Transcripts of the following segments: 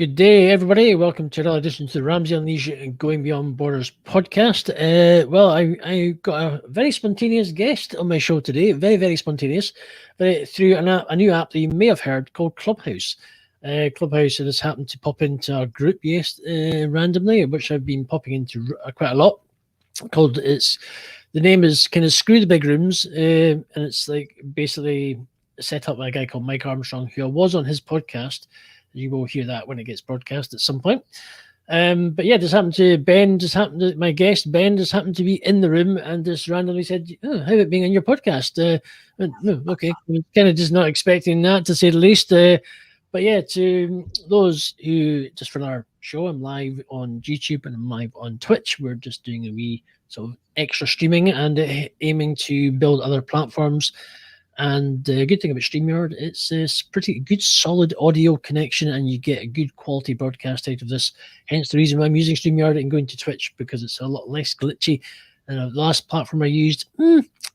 Good day, everybody. Welcome to another edition to the Ramsey Unleashed and Going Beyond Borders podcast. I got a very spontaneous guest on my show today. Very spontaneous. Through a new app that you may have heard called Clubhouse. Clubhouse has happened to pop into our group, randomly, which I've been popping into quite a lot. The name is kind of Screw the Big Rooms, and it's like basically set up by a guy called Mike Armstrong, who I was on his podcast. You will hear that when it gets broadcast at some point. But yeah, my guest Ben just happened to be in the room and just randomly said, "Oh, how about being on your podcast?" Okay, kind of just not expecting that, to say the least. But yeah, to those who, just for our show, I'm live on YouTube and I'm live on Twitch. We're just doing a wee sort of extra streaming and aiming to build other platforms. And the good thing about StreamYard, it's a pretty good solid audio connection and you get a good quality broadcast out of this. Hence the reason why I'm using StreamYard and going to Twitch, because it's a lot less glitchy. And the last platform I used,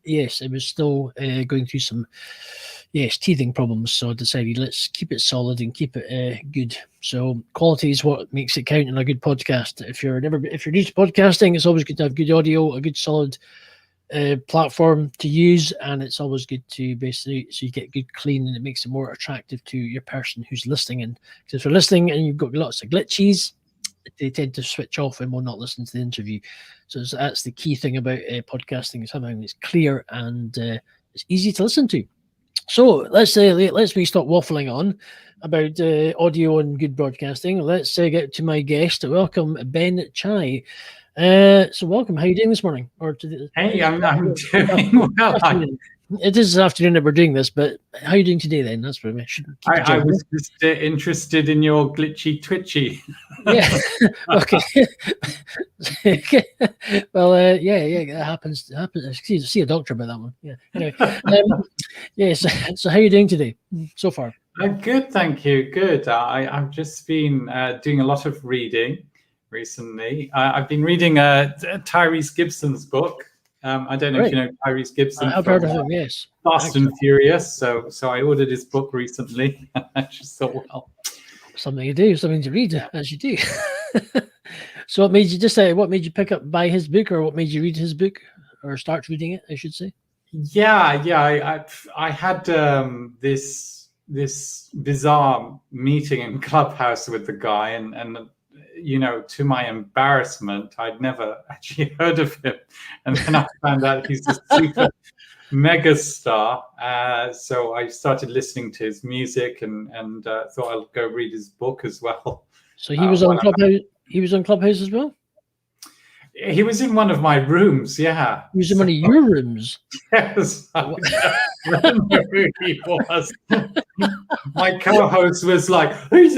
yes, it was still going through some, teething problems. So I decided let's keep it solid and keep it good. So quality is what makes it count in a good podcast. If you're new to podcasting, it's always good to have good audio, a good solid platform to use, and it's always good to basically, so you get good clean and it makes it more attractive to your person who's listening. And because if you're listening and you've got lots of glitches, they tend to switch off and will not listen to the interview. So that's the key thing about podcasting, is something that's clear and it's easy to listen to. So let's stop waffling on about audio and good broadcasting. Let's get to my guest. Welcome, Ben Chai. So welcome. How are you doing this morning? Hey, I'm doing well. It is this afternoon that we're doing this, but how are you doing today then? That's what I was just interested in your glitchy twitchy. Yeah. Okay. Well, that happens. See a doctor about that one. Yeah. Anyway, So how are you doing today so far? Good, thank you. Good. I've just been doing a lot of reading recently. I've been reading Tyrese Gibson's book. I don't know if you know Tyrese Gibson. I've heard of him, yes. Fast and Furious. So I ordered his book recently. I just thought, well, something to read, as you do. So what made you buy his book, or what made you read his book, or start reading it, I should say? Yeah. I had this bizarre meeting in Clubhouse with the guy, and to my embarrassment, I'd never actually heard of him. And then I found out he's a super mega star. So I started listening to his music and thought I'll go read his book as well. So he was on Clubhouse. He was on Clubhouse as well? He was in one of my rooms, yeah. He was in one of your rooms? Yes, I remember who he was. My co-host was like, I'm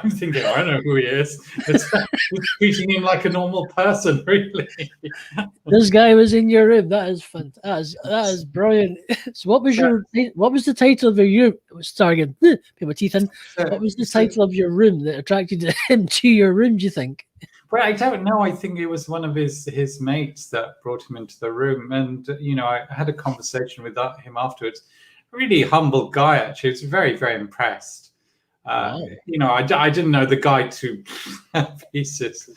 thinking, I know who he is. He's treating him like a normal person, really. This guy was in your room. That is fantastic. That is brilliant. So what was the title of your room? Sorry, put my teeth in. What was the title of your room that attracted him to your room, do you think? Well, I don't know. I think it was one of his mates that brought him into the room. And, I had a conversation with him afterwards. Really humble guy, actually. I was very, very impressed. Wow. I didn't know the guy to pieces.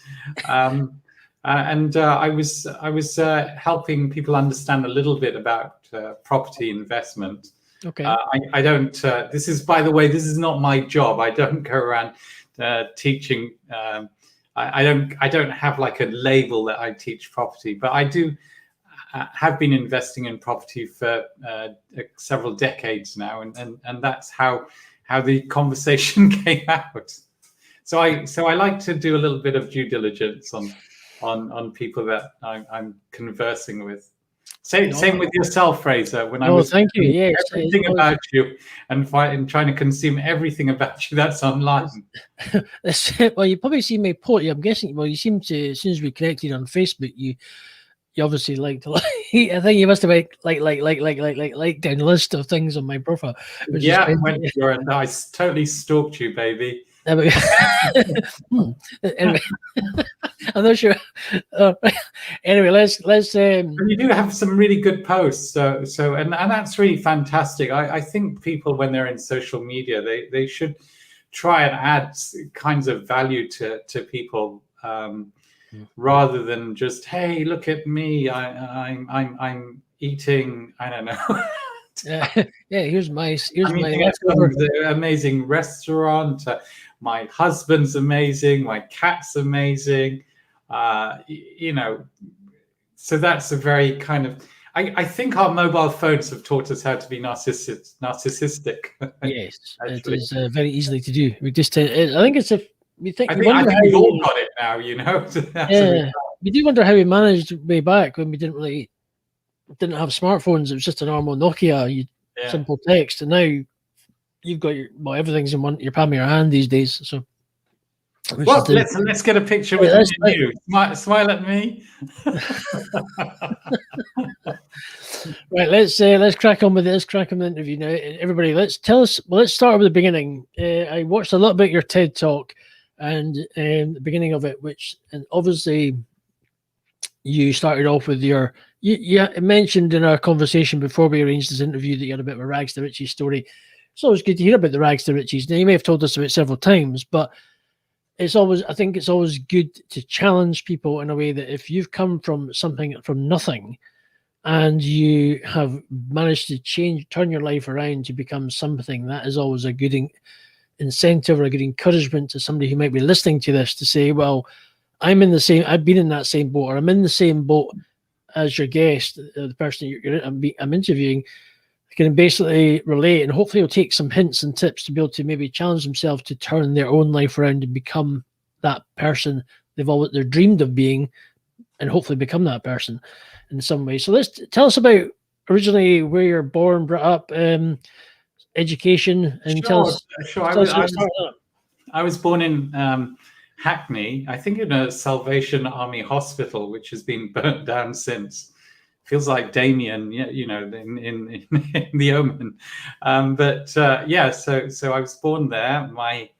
And I was helping people understand a little bit about property investment. Okay. I don't, this is not my job. I don't go around teaching. I don't have like a label that I teach property, but I do have been investing in property for several decades now, and that's how the conversation came out. So I like to do a little bit of due diligence on people that I'm conversing with. Same with yourself, Fraser. When I was thank you. Yes, everything about you and trying to consume everything about you that's online. Well, you probably see my post. I'm guessing. Well, you seem to, as soon as we connected on Facebook, you obviously like to like. I think you must have like down a list of things on my profile. Yeah, I totally stalked you, baby. Anyway, I'm not sure. Anyway, let's. You do have some really good posts, so and that's really fantastic. I think people, when they're in social media, they should try and add kinds of value to people, rather than just, hey, look at me, I'm eating, I don't know. Yeah, here's my I'm eating at leftover. some amazing restaurant. My husband's amazing. My cat's amazing. You know, so that's a very kind of. I think our mobile phones have taught us how to be narcissistic. Yes, it Actually, is very easily to do. We just, I think it's if we think you I wonder think how. we've all got it now. You know, that's a bit. Yeah, we do wonder how we managed way back when we didn't have smartphones. It was just a normal Nokia, Yeah. simple text, and now you've got everything's in your palm of your hand these days. So, Well, let's get a picture with me and you. Smile at me. Right, let's crack on with this. Crack on the interview now. Everybody, let's start with the beginning. I watched a little bit of your TED talk, and the beginning of it, and obviously you started off with you mentioned in our conversation before we arranged this interview that you had a bit of a rags to riches story. It's always good to hear about the rags to riches. Now, you may have told us about several times, but I think it's always good to challenge people in a way that if you've come from nothing, and you have managed to turn your life around to become something, that is always a good incentive or a good encouragement to somebody who might be listening to this to say, well, I've been in that same boat, or I'm in the same boat as your guest, the person I'm interviewing, can basically relate, and hopefully will take some hints and tips to be able to maybe challenge themselves to turn their own life around and become that person they're dreamed of being, and hopefully become that person in some way. So tell us about originally where you're born, brought up, education, and Sure. I was born in Hackney, I think in a Salvation Army hospital, which has been burnt down since. Feels like Damien, you know, in The Omen. So I was born there. My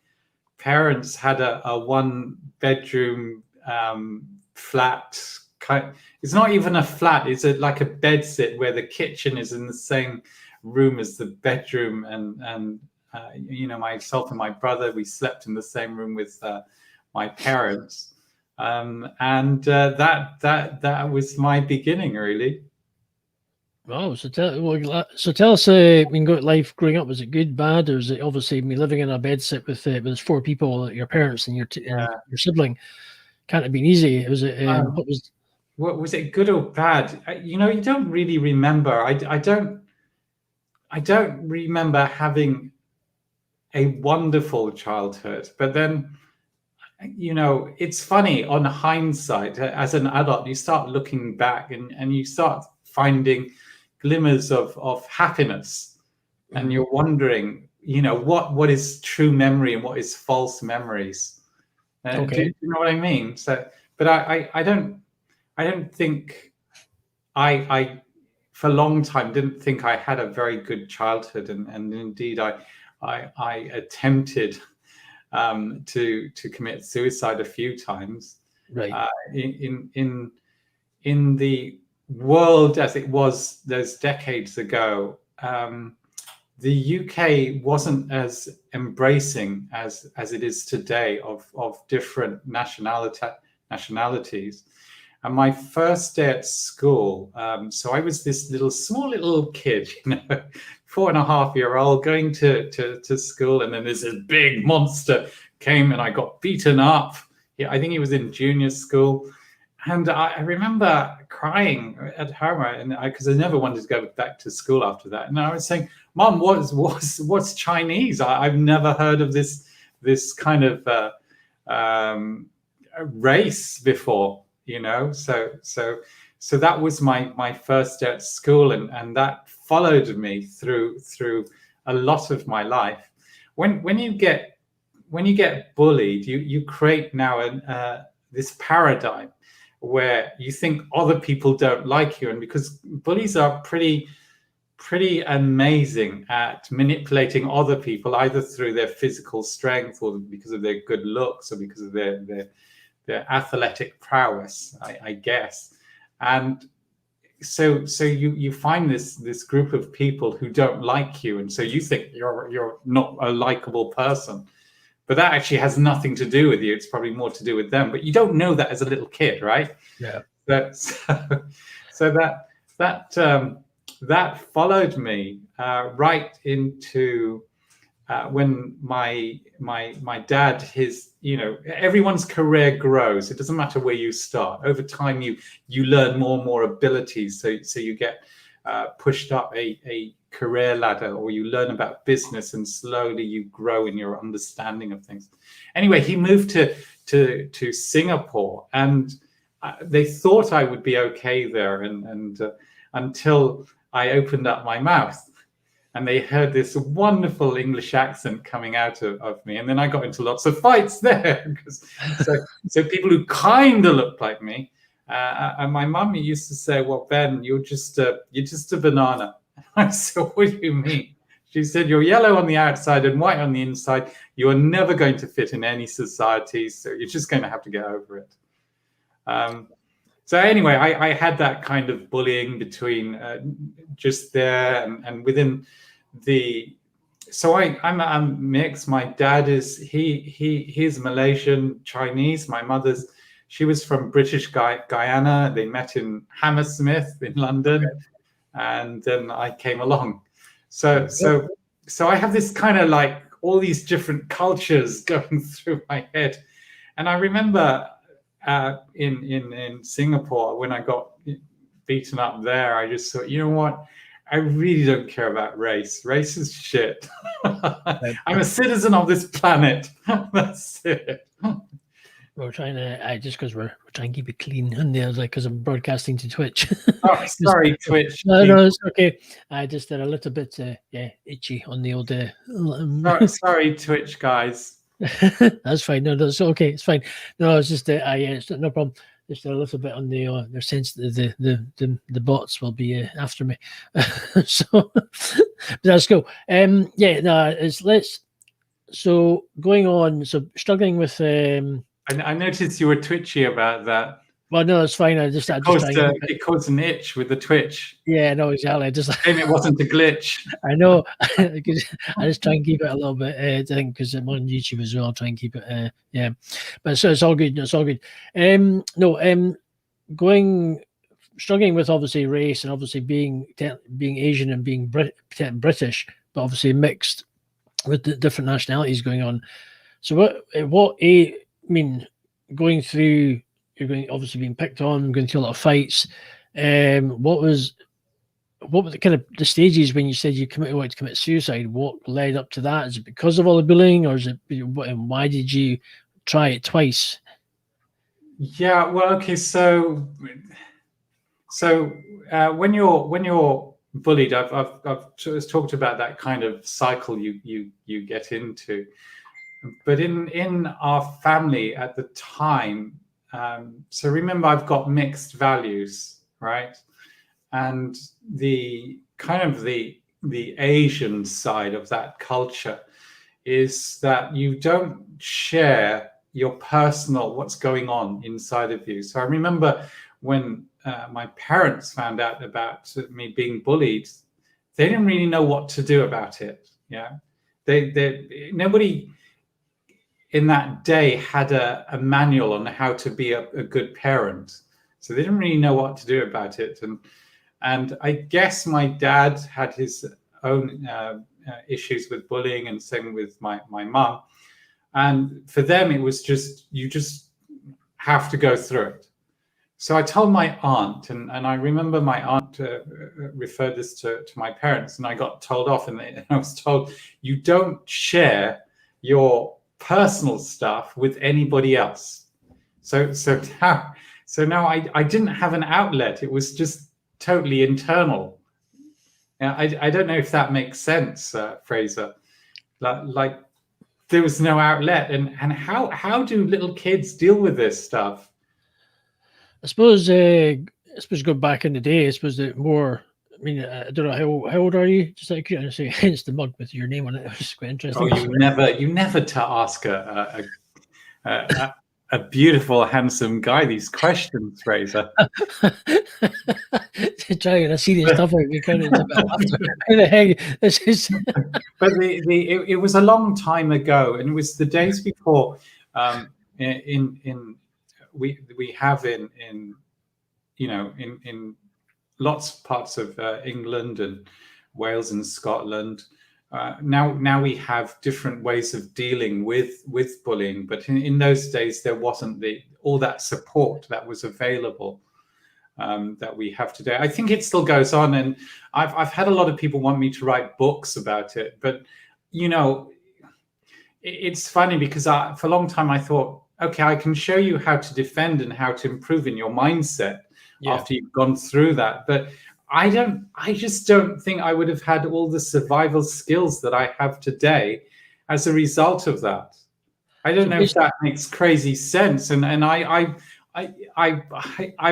parents had a one-bedroom flat. It's not even a flat. It's like a bedsit where the kitchen is in the same room as the bedroom, and you know, myself and my brother, we slept in the same room with my parents, that was my beginning, really. Wow. So tell us, life growing up, was it good, bad, or is it obviously me living in a bedsit with 4 people, your parents and and your sibling? Can't have been easy. Was it? What was it, good or bad? You know, you don't really remember. I don't remember having a wonderful childhood, but then, you know, it's funny on hindsight. As an adult, you start looking back and you start finding glimmers of happiness, and you're wondering, you know, what is true memory and what is false memories. Okay. Do you know what I mean? So, but I don't think I for a long time didn't think I had a very good childhood, and indeed I attempted to commit suicide a few times. Right. In the world as it was those decades ago, the UK wasn't as embracing as it is today of different nationalities. And my first day at school, so I was this small little kid, you know, 4.5-year-old going to school, and then this big monster came and I got beaten up. Yeah, I think he was in junior school. And I remember crying at home, and because I never wanted to go back to school after that. And I was saying, "Mom, what's Chinese? I've never heard of this kind of race before, you know." So that was my first day at school, and that followed me through a lot of my life. When you get bullied, you create now this paradigm where you think other people don't like you, and because bullies are pretty amazing at manipulating other people, either through their physical strength or because of their good looks or because of their athletic prowess, I guess. And so you find this group of people who don't like you, and so you think you're not a likable person. but that actually has nothing to do with you. It's probably more to do with them. But you don't know that as a little kid, right? Yeah. So that followed me right into when my dad, everyone's career grows. It doesn't matter where you start. Over time, you learn more and more abilities. So you get pushed up a career ladder, or you learn about business, and slowly you grow in your understanding of things. Anyway, he moved to Singapore, and they thought I would be okay there, and until I opened up my mouth. And they heard this wonderful English accent coming out of me. And then I got into lots of fights there. So people who kind of looked like me. And my mum used to say, well, Ben, you're just a banana. I said, what do you mean? She said, you're yellow on the outside and white on the inside. You're never going to fit in any society. So you're just going to have to get over it. So anyway, I had that kind of bullying between just there and within the. So I'm mixed. My dad he's Malaysian Chinese. My she was from British Guyana. They met in Hammersmith in London, and then I came along. So I have this kind of like all these different cultures going through my head, and I remember. In Singapore, when I got beaten up there, I just thought, you know what? I really don't care about race. Race is shit. I'm a citizen of this planet. That's it. We're trying to, just because we're trying to keep it clean, and there's like because I'm broadcasting to Twitch. Oh, sorry, Twitch. No, it's okay. I just did a little bit, itchy on the old. Sorry, Twitch guys. That's fine. No, that's okay. It's fine. No, it's just it's no problem. Just a little bit on the their sense that the bots will be after me. So that's cool. So going on. So struggling with. I noticed you were twitchy about that. Well, no, it's fine. It caused an itch with the Twitch. Yeah, no, exactly. It wasn't a glitch. I know. I just try and keep it a little bit. I think because I'm on YouTube as well. I'll try and keep it. Yeah, but so it's all good. It's all good. Struggling with obviously race and obviously being Asian and being British, but obviously mixed with the different nationalities going on. So going through. You're going obviously being picked on, going through a lot of fights. What were the kind of the stages when you said you wanted to commit suicide? What led up to that? Is it because of all the bullying, or is it? And why did you try it twice? Yeah, well, okay. So when you're bullied, I've talked about that kind of cycle you get into. But in our family at the time. So remember, I've got mixed values, right? And the kind of the Asian side of that culture is that you don't share your personal, what's going on inside of you. So I remember when my parents found out about me being bullied, they didn't really know what to do about it. Yeah, nobody in that day had a manual on how to be a good parent. So they didn't really know what to do about it. And I guess my dad had his own issues with bullying, and same with my mum. And for them, it was you just have to go through it. So I told my aunt, and I remember my aunt referred this to my parents, and I got told off, and I was told, you don't share your personal stuff with anybody else. So now I didn't have an outlet. It was just totally internal. Now, I don't know if that makes sense, Fraser. Like there was no outlet, and how do little kids deal with this stuff? I suppose go back in the day. I suppose that more. I mean, I don't know how old are you? Just like say, hence the mug with your name on it. It was quite interesting. Oh, you never to ask a a beautiful, handsome guy. These questions, Fraser. Trying a serious topic, we kind of after. Who the heck? This is. But it was a long time ago, and it was the days before. We have in in lots of parts of England and Wales and Scotland. Now we have different ways of dealing with bullying, but in those days there wasn't all that support that was available that we have today. I think it still goes on, and I've had a lot of people want me to write books about it, but it's funny because for a long time I thought, okay, I can show you how to defend and how to improve in your mindset after you've gone through that, but I just don't think I would have had all the survival skills that I have today as a result of that. I don't know if that makes crazy sense. And I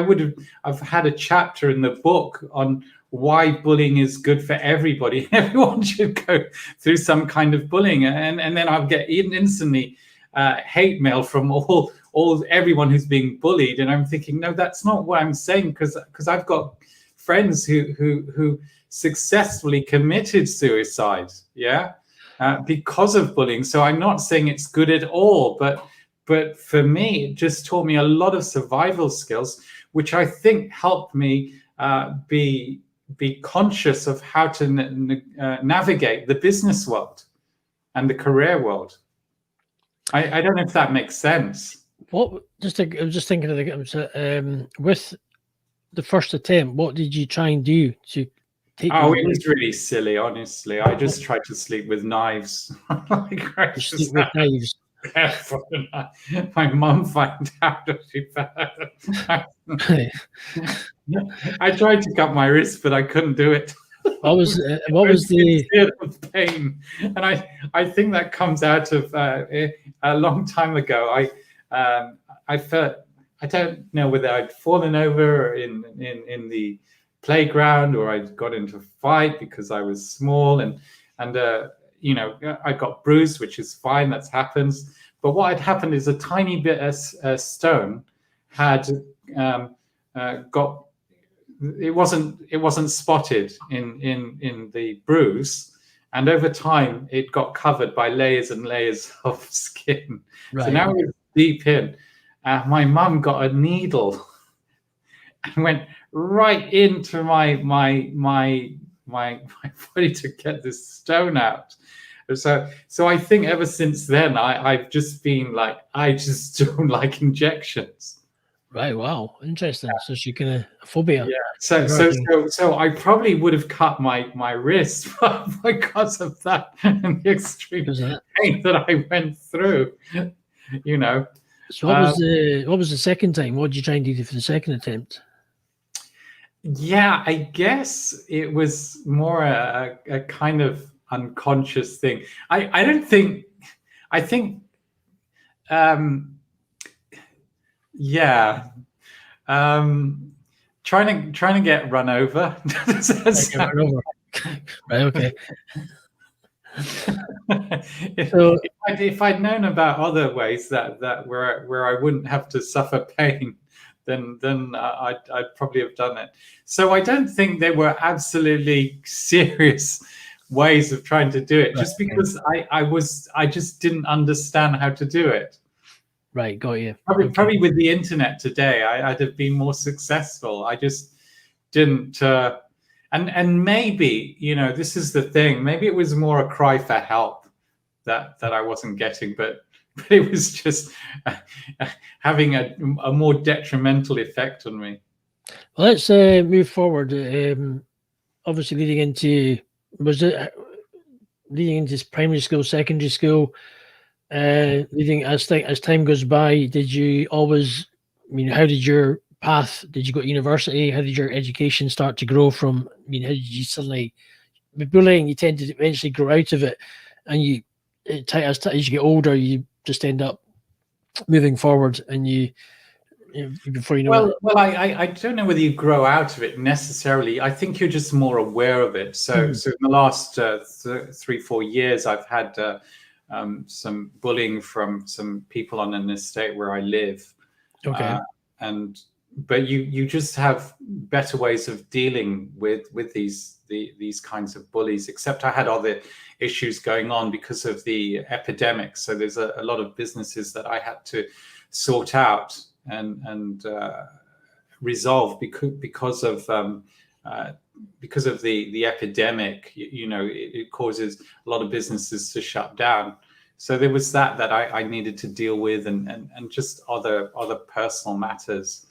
would have had a chapter in the book on why bullying is good for everybody. Everyone should go through some kind of bullying, and then I'll get instantly hate mail from everyone who's being bullied. And I'm thinking, no, that's not what I'm saying, because I've got friends who successfully committed suicide, because of bullying. So I'm not saying it's good at all, but for me, it just taught me a lot of survival skills, which I think helped me be conscious of how to navigate the business world and the career world. I don't know if that makes sense. I was just thinking of with the first attempt, what did you try and do to take? It was really silly, honestly. I just tried to sleep with knives. Sleep with knives. My mum found out. I tried to cut my wrist, but I couldn't do it. What was the pain? And I think that comes out of a long time ago. I felt, I don't know whether I'd fallen over in the playground or I'd got into a fight because I was small, and I got bruised, which is fine, that happens. But what had happened is a tiny bit of stone had got. It wasn't spotted in the bruise, and over time it got covered by layers and layers of skin. Right. So now it's deep in. My mum got a needle and went right into my body to get this stone out. So I think ever since then I've just been like, I just don't like injections. Right. Wow. Interesting. So she can a phobia. Yeah. So I probably would have cut my wrist because of that and the extreme pain that I went through. So what was the second time? What did you try and do for the second attempt? Yeah, I guess it was more a kind of unconscious thing. I think trying to get run over. Right, okay. If I'd known about other ways that where I wouldn't have to suffer pain, then I'd probably have done it. So I don't think there were absolutely serious ways of trying to do it, just because I just didn't understand how to do it. Right, got you. Probably with the internet today, I'd have been more successful. I just didn't. And maybe, this is the thing. Maybe it was more a cry for help that I wasn't getting, but it was just having a more detrimental effect on me. Well, let's move forward. Obviously, leading into primary school, secondary school, leading as time goes by, did you always? How did your path? Did you go to university? How did your education start to grow from? How did you suddenly? With bullying, you tend to eventually grow out of it, and as you get older, you just end up moving forward, and before you know. Well, I don't know whether you grow out of it necessarily. I think you're just more aware of it. So in the last 3-4 years, I've had some bullying from some people on an estate where I live. Okay. But you just have better ways of dealing with these kinds of bullies. Except I had other issues going on because of the epidemic. So there's a lot of businesses that I had to sort out and resolve because of the epidemic. It causes a lot of businesses to shut down. So there was that I needed to deal with, and just other personal matters.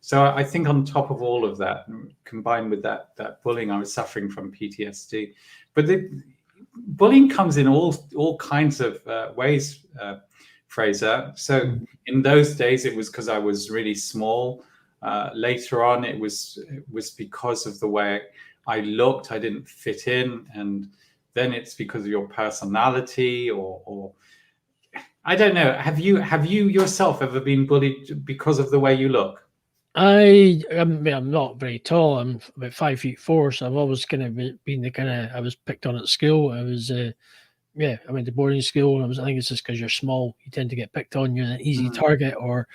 So I think on top of all of that, combined with that bullying, I was suffering from PTSD. But the bullying comes in all kinds of ways, Fraser. So in those days, it was because I was really small. Later on, it was because of the way I looked. I didn't fit in, and then it's because of your personality, or I don't know. Have you yourself ever been bullied because of the way you look? I'm not very tall. I'm about 5'4", so I've always kind of been the I was picked on at school. I was I went to boarding school, and I think it's just because you're small, you tend to get picked on. You're an easy target, or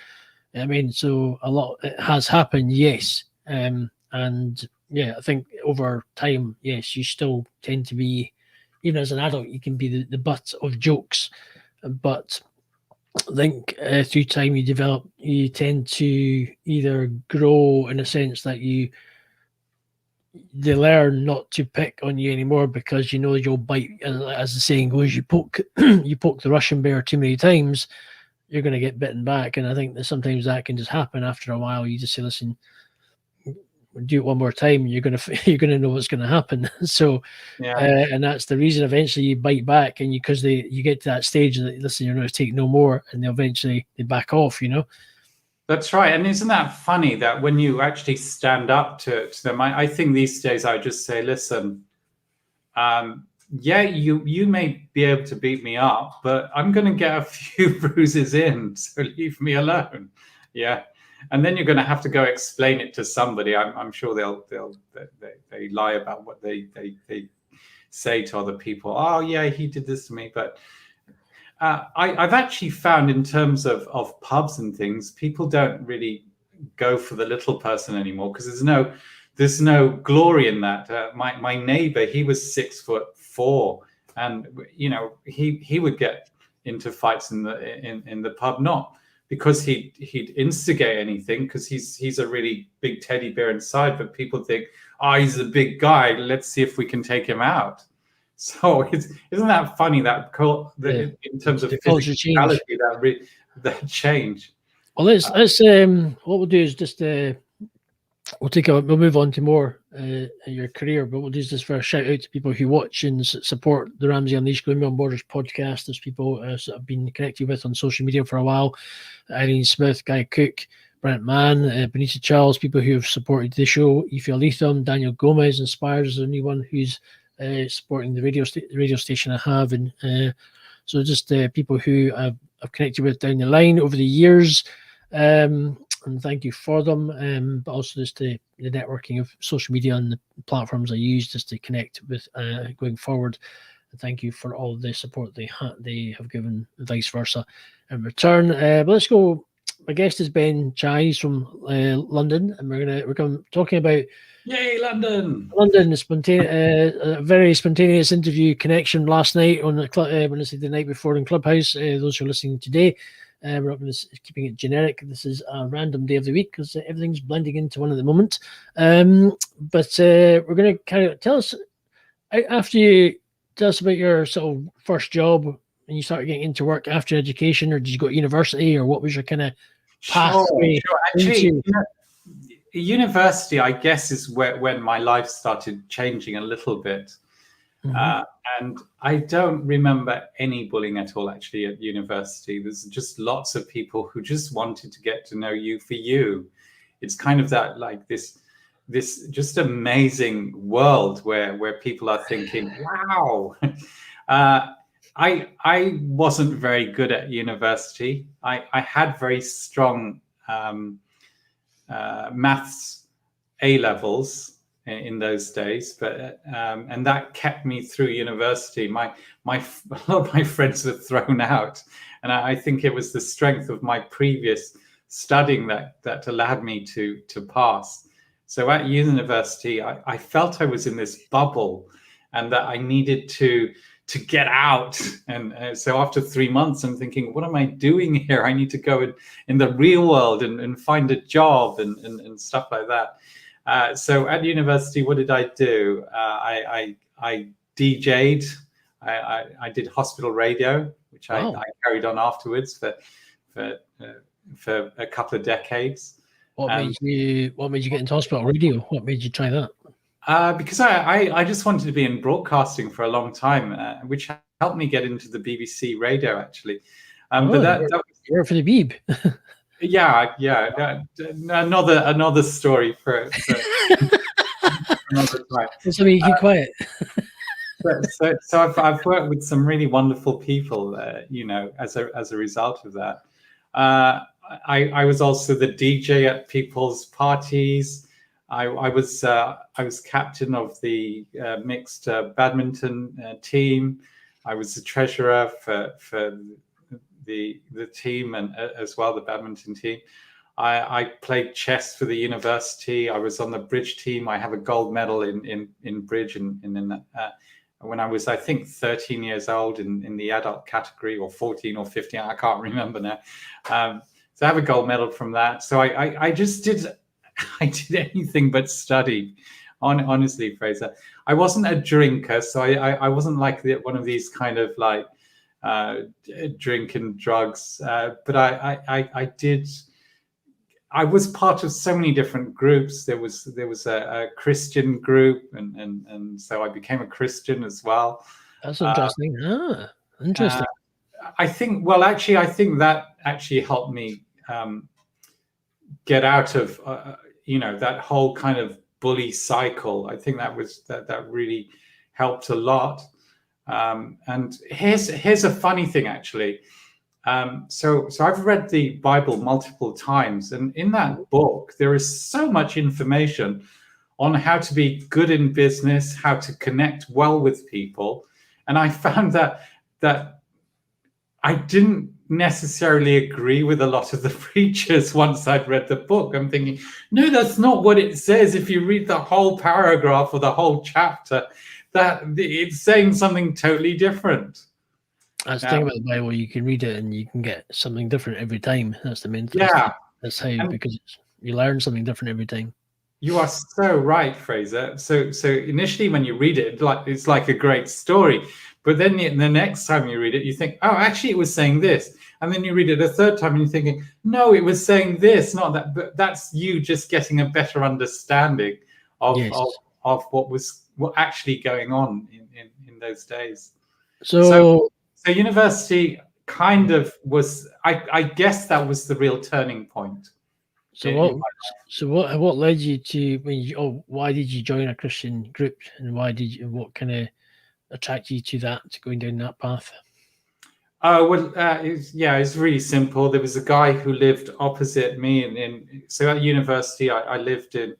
so a lot it has happened, yes. And I think over time, yes, you still tend to be, even as an adult, you can be the butt of jokes, but I think through time you tend to either grow in a sense that they learn not to pick on you anymore, because you'll bite, as the saying goes, you poke the Russian bear too many times, you're going to get bitten back. And I think that sometimes that can just happen after a while. You just say, listen, do it one more time, you're going to know what's going to happen. So and that's the reason eventually you bite back, and because you get to that stage that, listen, you're going to take no more, and they back off. That's right. And isn't that funny that when you actually stand up to them, I think these days I just say, listen, you may be able to beat me up, but I'm going to get a few bruises in, so leave me alone. Yeah. And then you're going to have to go explain it to somebody. I'm sure they lie about what they say to other people. Oh yeah, he did this to me. But I've actually found, in terms of pubs and things, people don't really go for the little person anymore, because there's no glory in that. My neighbor, he was 6'4", and he would get into fights in the pub, not because he'd instigate anything, because he's a really big teddy bear inside, but people think, oh, he's a big guy, let's see if we can take him out. So isn't that funny that in terms of physicality, that change? Well, let's what we'll do is just we'll move on to more your career, but we'll do this for a shout out to people who watch and support the Ramsey Unleashed Going Beyond Borders podcast. There's people that I've been connected with on social media for a while: Irene Smith, Guy Cook, Brent Mann, Benita Charles, people who have supported the show, Aoife Aletham, Daniel Gomez Inspires is a new one who's supporting the radio station I have, and so just people who I've connected with down the line over the years. And thank you for them, but also just the networking of social media and the platforms I use just to connect with going forward. And thank you for all the support they have given, vice versa, in return. But let's go. My guest is Ben Chai. He's from London, and we're going talking about Yay, London! A very spontaneous interview connection last night on when I say the night before in Clubhouse. Those who are listening today. We're not going to keeping it generic. This is a random day of the week because everything's blending into one at the moment. But we're going to kind of tell us, after you tell us about your sort of first job and you started getting into work after education, or did you go to university, or what was your kind of pathway? Sure. Actually, university, I guess, is when my life started changing a little bit. And I don't remember any bullying at all, actually, at university. There's just lots of people who just wanted to get to know you for you. It's kind of that, like this just amazing world where people are thinking, wow. I wasn't very good at university. I had very strong maths A levels. in those days, but and that kept me through university. A lot of my friends were thrown out, and I think it was the strength of my previous studying that allowed me to pass. So at university, I felt I was in this bubble, and that I needed to get out. And so after 3 months, I'm thinking, what am I doing here? I need to go in the real world and find a job and stuff like that. So at university, what did I do? I DJ'd. I did hospital radio, which I carried on afterwards for a couple of decades. What made you get into hospital radio? What made you try that? Because I just wanted to be in broadcasting for a long time, which helped me get into the BBC radio, actually. But that was, you worked for the Beeb. Yeah. Another story for another time. So you keep quiet. So I've worked with some really wonderful people, as a result of that. I was also the DJ at people's parties. I was captain of the mixed badminton team. I was the treasurer for the team and as well the badminton team. I played chess for the university. I was on the bridge team. I have a gold medal in bridge when I was, I think, 13 years old in the adult category, or 14 or 15. I can't remember now. So I have a gold medal from that. So I just did anything but study. Honestly, Fraser, I wasn't a drinker, so I wasn't like one of these kind of like drink and drugs, but I did. I was part of so many different groups. There was a Christian group, and so I became a Christian as well. That's interesting. Interesting. I think that actually helped me get out of that whole kind of bully cycle. I think that really helped a lot. And here's a funny thing, actually. So I've read the Bible multiple times, and in that book there is so much information on how to be good in business, how to connect well with people, and I found that I didn't necessarily agree with a lot of the preachers once I'd read the book. I'm thinking, no, that's not what it says. If you read the whole paragraph or the whole chapter, that it's saying something totally different. That's the thing about the Bible. You can read it and you can get something different every time. That's the main thing. Yeah. That's how, because you learn something different every time. You are so right, Fraser. So initially when you read it, it's like a great story. But then the next time you read it, you think, oh, actually it was saying this. And then you read it a third time and you're thinking, no, it was saying this, not that. But that's you just getting a better understanding of what was actually going on in those days. So university kind of was, I guess that was the real turning point. So what led you to why did you join a Christian group, and what kind of attracted you to that, to going down that path? It's really simple. There was a guy who lived opposite me, so at university I lived in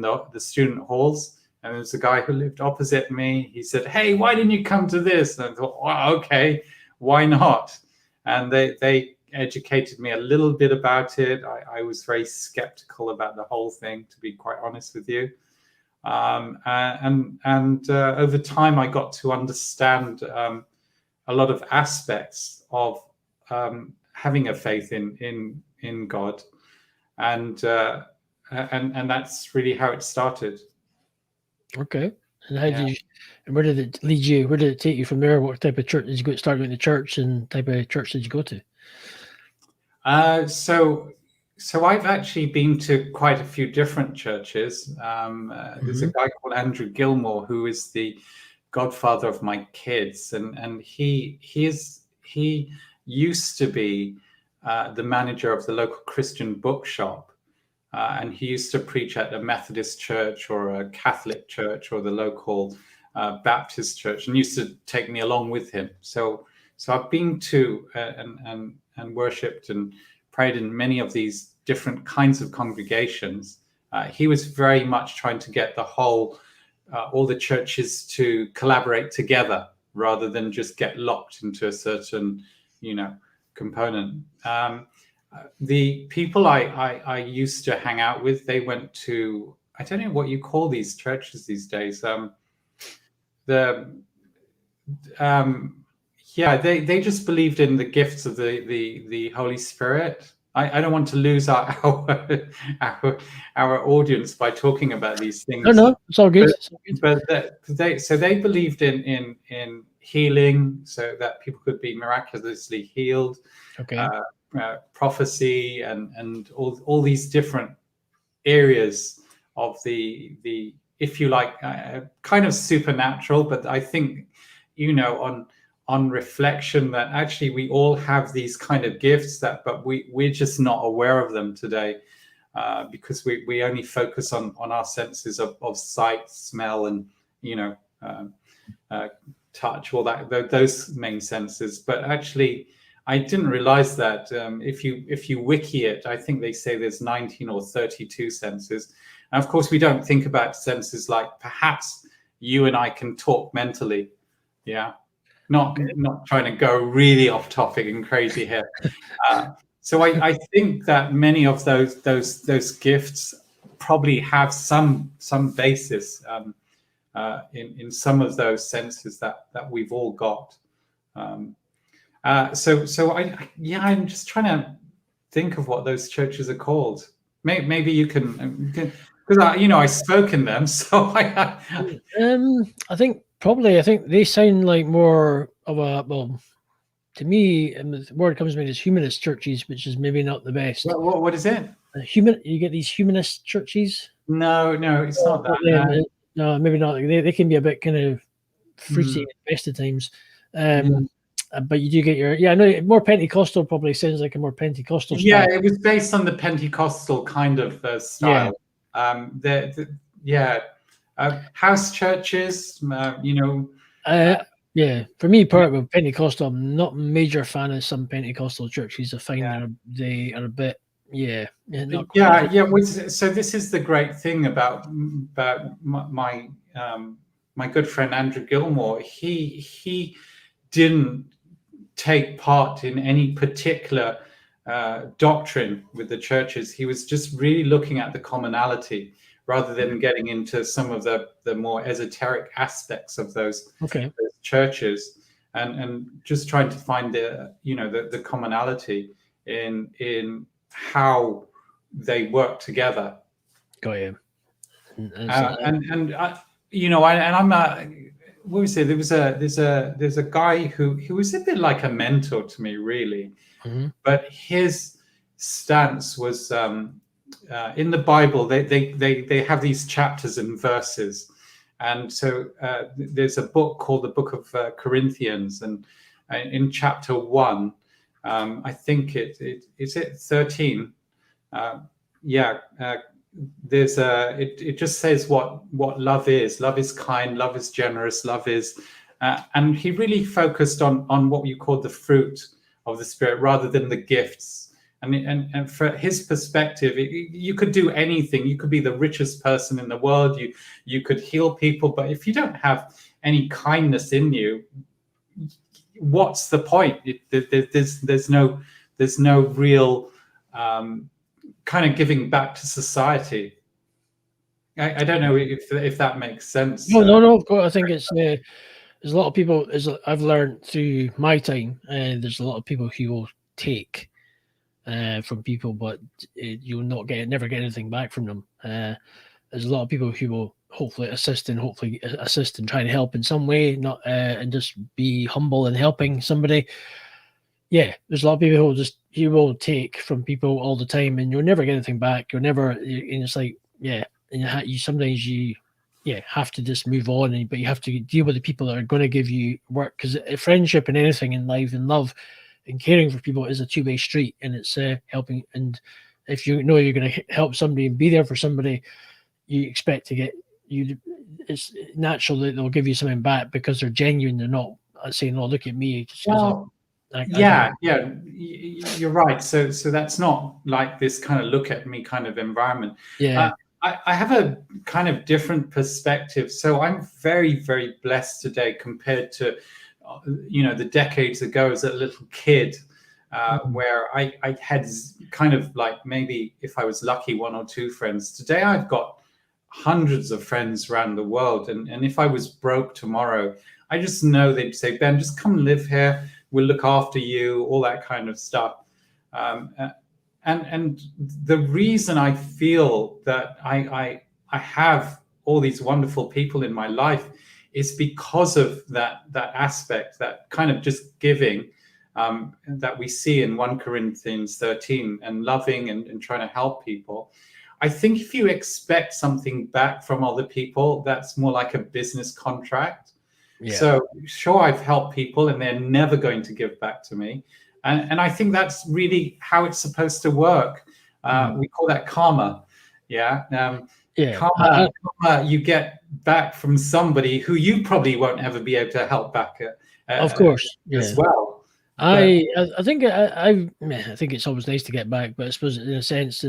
the student halls, and there was a guy who lived opposite me. He said, "Hey, why didn't you come to this?" And I thought, well, okay, why not? And they educated me a little bit about it. I was very skeptical about the whole thing, to be quite honest with you. And over time, I got to understand a lot of aspects of having a faith in God, and that's really how it started. Okay. And where did it lead you? Where did it take you from there? What type of church did you start going to church, and type of church did you go to? So I've actually been to quite a few different churches. There's a guy called Andrew Gilmore who is the godfather of my kids, and he used to be the manager of the local Christian bookshop, and he used to preach at a Methodist church or a Catholic church or the local Baptist church, and used to take me along with him. So I've been to and worshipped and prayed in many of these different kinds of congregations, He was very much trying to get the whole, all the churches to collaborate together rather than just get locked into a certain, component. The people I used to hang out with, they went to, I don't know what you call these churches these days. They just believed in the gifts of the Holy Spirit. I don't want to lose our audience by talking about these things. No, it's all good. But they believed in healing, so that people could be miraculously healed. Okay. Prophecy and all these different areas of the if you like, kind of supernatural. But I think, on reflection, that actually we all have these kind of gifts but we're just not aware of them today, because we only focus on our senses of sight, smell, and touch, all those main senses. But actually, I didn't realize that if you wiki it, I think they say there's 19 or 32 senses. And of course, we don't think about senses like perhaps you and I can talk mentally. Yeah. Not trying to go really off topic and crazy here. So I think that many of those gifts probably have some basis in some of those senses that we've all got. I'm just trying to think of what those churches are called. Maybe you can, because I spoke in them, so I think they sound like more of a, well, to me, the word comes to mind is humanist churches, which is maybe not the best. What is it? You get these humanist churches? No, it's not that. No, maybe not. They can be a bit kind of fruity at best at times. But you do get more Pentecostal. Probably sounds like a more Pentecostal style. Yeah, it was based on the Pentecostal kind of style. House churches, for me, part of Pentecostal, I'm not a major fan of some Pentecostal churches. I find they are a bit, not quite. So this is the great thing about my my good friend Andrew Gilmore. He didn't take part in any particular doctrine with the churches. He was just really looking at the commonality rather than getting into some of the more esoteric aspects of those churches, and just trying to find the commonality in how they work together. Got you. And I'm not. What we say, there's a guy who was a bit like a mentor to me, really. But his stance was in the Bible. They have these chapters and verses, and so there's a book called the Book of Corinthians, and in chapter 1, I think it's 13. There's it just says what love is. Love is kind, love is generous, love is and he really focused on what you call the fruit of the Spirit rather than the gifts. And for his perspective, you could do anything. You could be the richest person in the world, you could heal people, but if you don't have any kindness in you, what's the point? There's no real kind of giving back to society. I don't know if that makes sense. No, of course. I think it's there's a lot of people, as I've learned through my time, and there's a lot of people who will take from people, but you'll never get anything back from them. There's a lot of people who will hopefully assist and try and help in some way, not and just be humble in helping somebody. Yeah, there's a lot of people who you will take from people all the time, and you'll never get anything back. And it's like, and you sometimes have to just move on, but you have to deal with the people that are going to give you work, because friendship and anything in life and love and caring for people is a two-way street, and it's helping. And if you know you're going to help somebody and be there for somebody, you expect to get it's natural that they'll give you something back because they're genuine. They're not saying, "Oh, look at me." You're right. So that's not like this kind of look at me kind of environment. Yeah. I have a kind of different perspective. So I'm very, very blessed today compared to, the decades ago as a little kid, where I had kind of like maybe if I was lucky, one or two friends. Today I've got hundreds of friends around the world. And if I was broke tomorrow, I just know they'd say, Ben, just come live here. We'll look after you, all that kind of stuff. And the reason I feel that I have all these wonderful people in my life is because of that aspect, that kind of just giving that we see in 1 Corinthians 13, and loving and trying to help people. I think if you expect something back from other people, that's more like a business contract. Yeah. So sure, I've helped people and they're never going to give back to me. And I think that's really how it's supposed to work. We call that karma. Yeah. Karma, you get back from somebody who you probably won't ever be able to help back of course, as well. I think I think it's always nice to get back, but I suppose in a sense,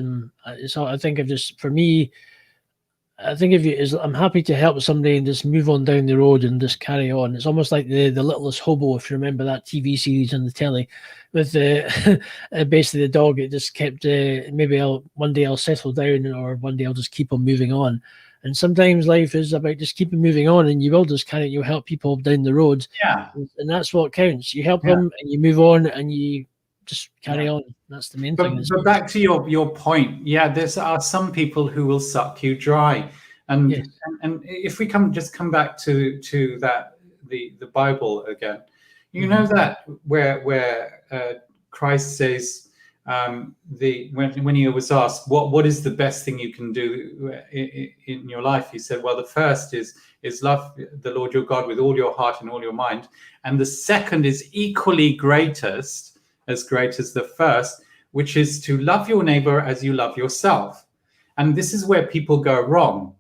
I think I've just, for me, I think I'm happy to help somebody and just move on down the road and just carry on. It's almost like the Littlest Hobo, if you remember that TV series on the telly, with basically the dog. It just kept maybe one day I'll settle down, or one day I'll just keep on moving on. And sometimes life is about just keeping moving on, and you will just you help people down the road. Yeah, and that's what counts. You help them, and you move on, and you just carry on. That's the main thing. But back to your point, there are some people who will suck you dry, and if we come back to that the Bible again, know that where Christ says, when he was asked what is the best thing you can do in your life, he said, well, the first is love the Lord your God with all your heart and all your mind, and the second is equally as great as the first, which is to love your neighbor as you love yourself. And this is where people go wrong.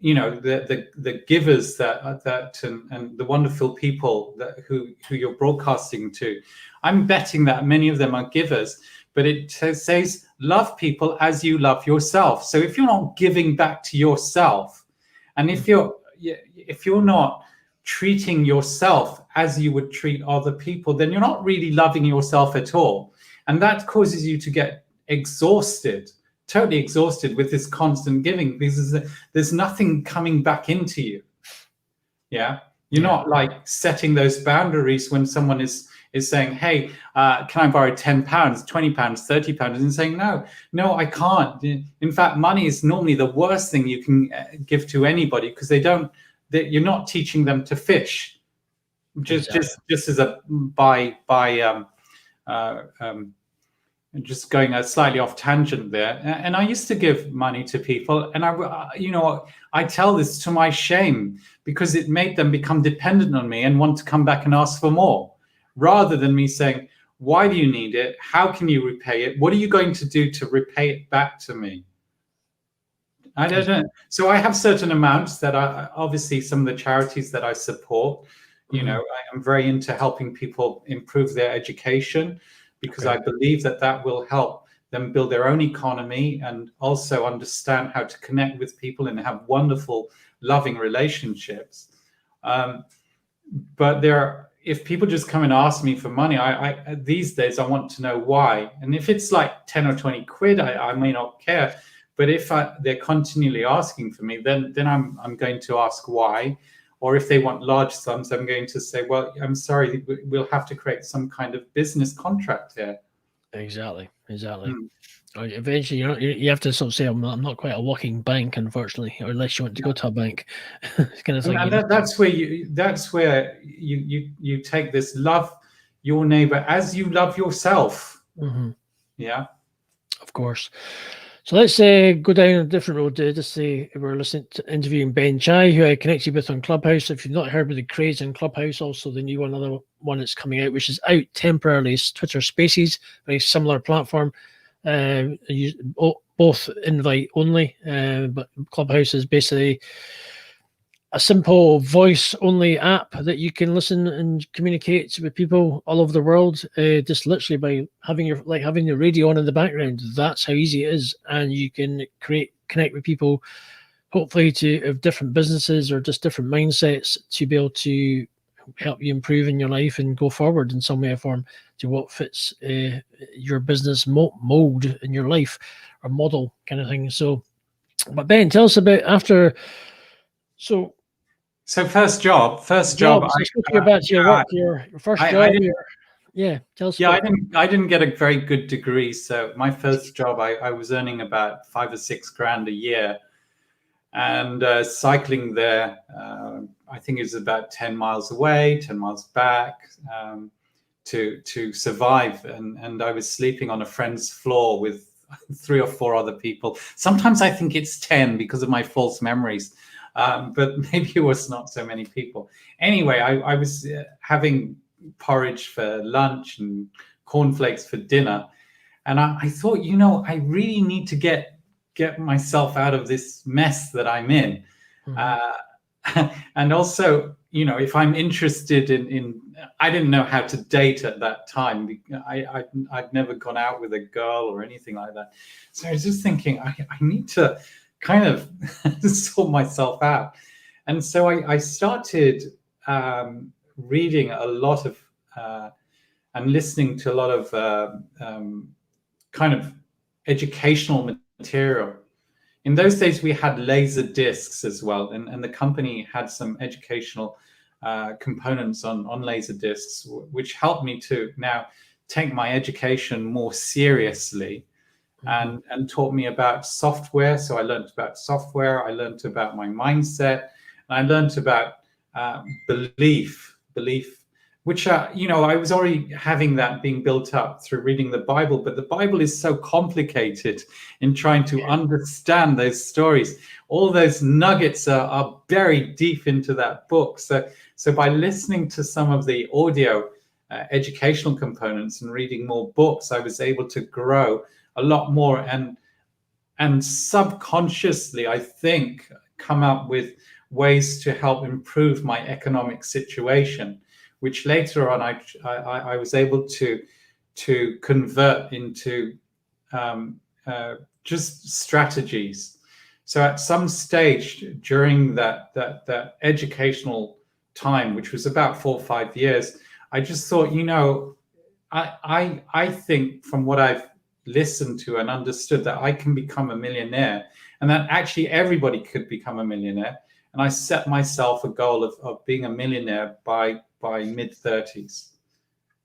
The givers and the wonderful people who you're broadcasting to, I'm betting that many of them are givers, but it says love people as you love yourself. So if you're not giving back to yourself, and if you're not treating yourself as you would treat other people, then you're not really loving yourself at all. And that causes you to get totally exhausted with this constant giving, because there's nothing coming back into you. You're not like setting those boundaries when someone is saying, hey, can I borrow £10, £20, £30, and saying, no, I can't. In fact, money is normally the worst thing you can give to anybody, because you're not teaching them to fish. Just as a just going slightly off tangent there. And I used to give money to people, and I tell this to my shame, because it made them become dependent on me and want to come back and ask for more, rather than me saying, why do you need it? How can you repay it? What are you going to do to repay it back to me? I don't know. So I have certain amounts that obviously some of the charities that I support, I am very into helping people improve their education, because I believe that will help them build their own economy and also understand how to connect with people and have wonderful, loving relationships. But if people just come and ask me for money, I these days I want to know why. And if it's like 10 or 20 quid, I may not care. But if they're continually asking for me, then I'm going to ask why. Or if they want large sums, I'm going to say, well, I'm sorry, we'll have to create some kind of business contract here. Exactly. Eventually, you have to sort of say, I'm not quite a walking bank, unfortunately, or unless you want to go to a bank. It's kind of thing. And that's where you take this love your neighbor as you love yourself. Yeah, of course. So let's go down a different road. Just say we're listening to interviewing Ben Chai, who I connected with on Clubhouse. If you've not heard of the craze in Clubhouse, also the new another one that's coming out, which is out temporarily, is Twitter Spaces, very similar platform. Both invite only, but Clubhouse is basically a simple voice-only app that you can listen and communicate with people all over the world, just literally by having the radio on in the background. That's how easy it is, and you can create connect with people, hopefully to have different businesses or just different mindsets to be able to help you improve in your life and go forward in some way or form to what fits your business mold in your life or model kind of thing. So, but Ben, tell us about after. So first job. jobs. Let's go to back to your work. Your first job. Tell us. Yeah, I didn't get a very good degree. So my first job, I was earning about $5 or $6 grand a year, and cycling there. I think it was about 10 miles away, 10 miles back, to survive. And I was sleeping on a friend's floor with 3 or 4 other people. Sometimes I think it's 10 because of my false memories. But maybe it was not so many people. Anyway, I was having porridge for lunch and cornflakes for dinner. And I thought, I really need to get myself out of this mess that I'm in. And also, if I'm interested in I didn't know how to date at that time. I'd never gone out with a girl or anything like that. So I was just thinking, I need to kind of sort myself out. And so I started reading a lot of and listening to a lot of kind of educational material. In those days, we had laser discs as well, and the company had some educational components on laser discs, which helped me to now take my education more seriously, and taught me about software. So I learned about software, I learned about my mindset, and I learned about belief, which I was already having that being built up through reading the Bible, but the Bible is so complicated in trying to understand those stories. All those nuggets are buried deep into that book. So by listening to some of the audio educational components and reading more books, I was able to grow a lot more and subconsciously, I think, come up with ways to help improve my economic situation, which later on I was able to convert into just strategies. So at some stage during that educational time, which was about 4 or 5 years, I just thought, I think from what I've listened to and understood that I can become a millionaire, and that actually everybody could become a millionaire. And I set myself a goal of being a millionaire by mid-30s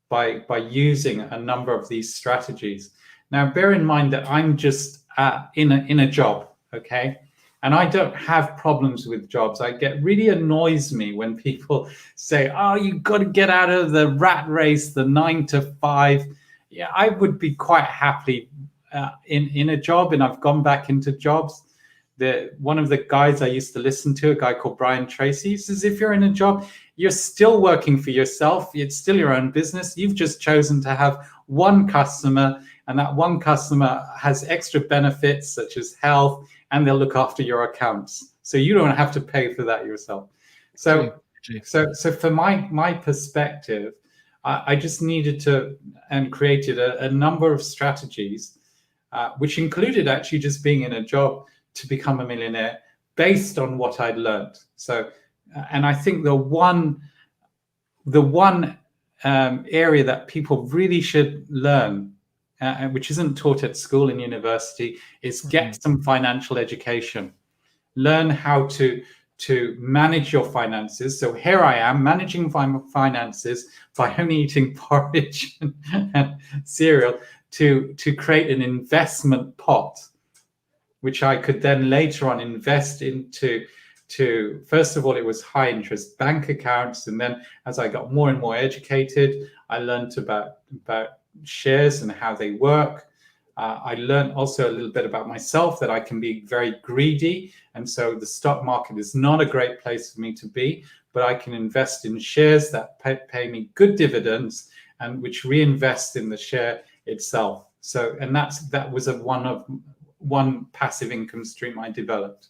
by using a number of these strategies. Now, bear in mind that I'm just in a job, okay? And I don't have problems with jobs. Really annoys me when people say, oh, you've got to get out of the rat race, the 9 to 5. Yeah, I would be quite happy in a job, and I've gone back into jobs. One of the guys I used to listen to, a guy called Brian Tracy, he says, if you're in a job, you're still working for yourself. It's still your own business. You've just chosen to have one customer, and that one customer has extra benefits such as health, and they'll look after your accounts. So you don't have to pay for that yourself. So from my perspective, I just needed to and created a number of strategies, which included actually just being in a job to become a millionaire based on what I'd learned. So, and I think the one area that people really should learn, which isn't taught at school and university, is get some financial education. Learn how to manage your finances. So here I am managing finances by only eating porridge and cereal to create an investment pot, which I could then later on invest into. First of all, it was high interest bank accounts, and then as I got more and more educated, I learned about shares and how they work. I learned also a little bit about myself, that I can be very greedy, and so the stock market is not a great place for me to be, but I can invest in shares that pay me good dividends and which reinvest in the share itself. So, and that was one passive income stream I developed.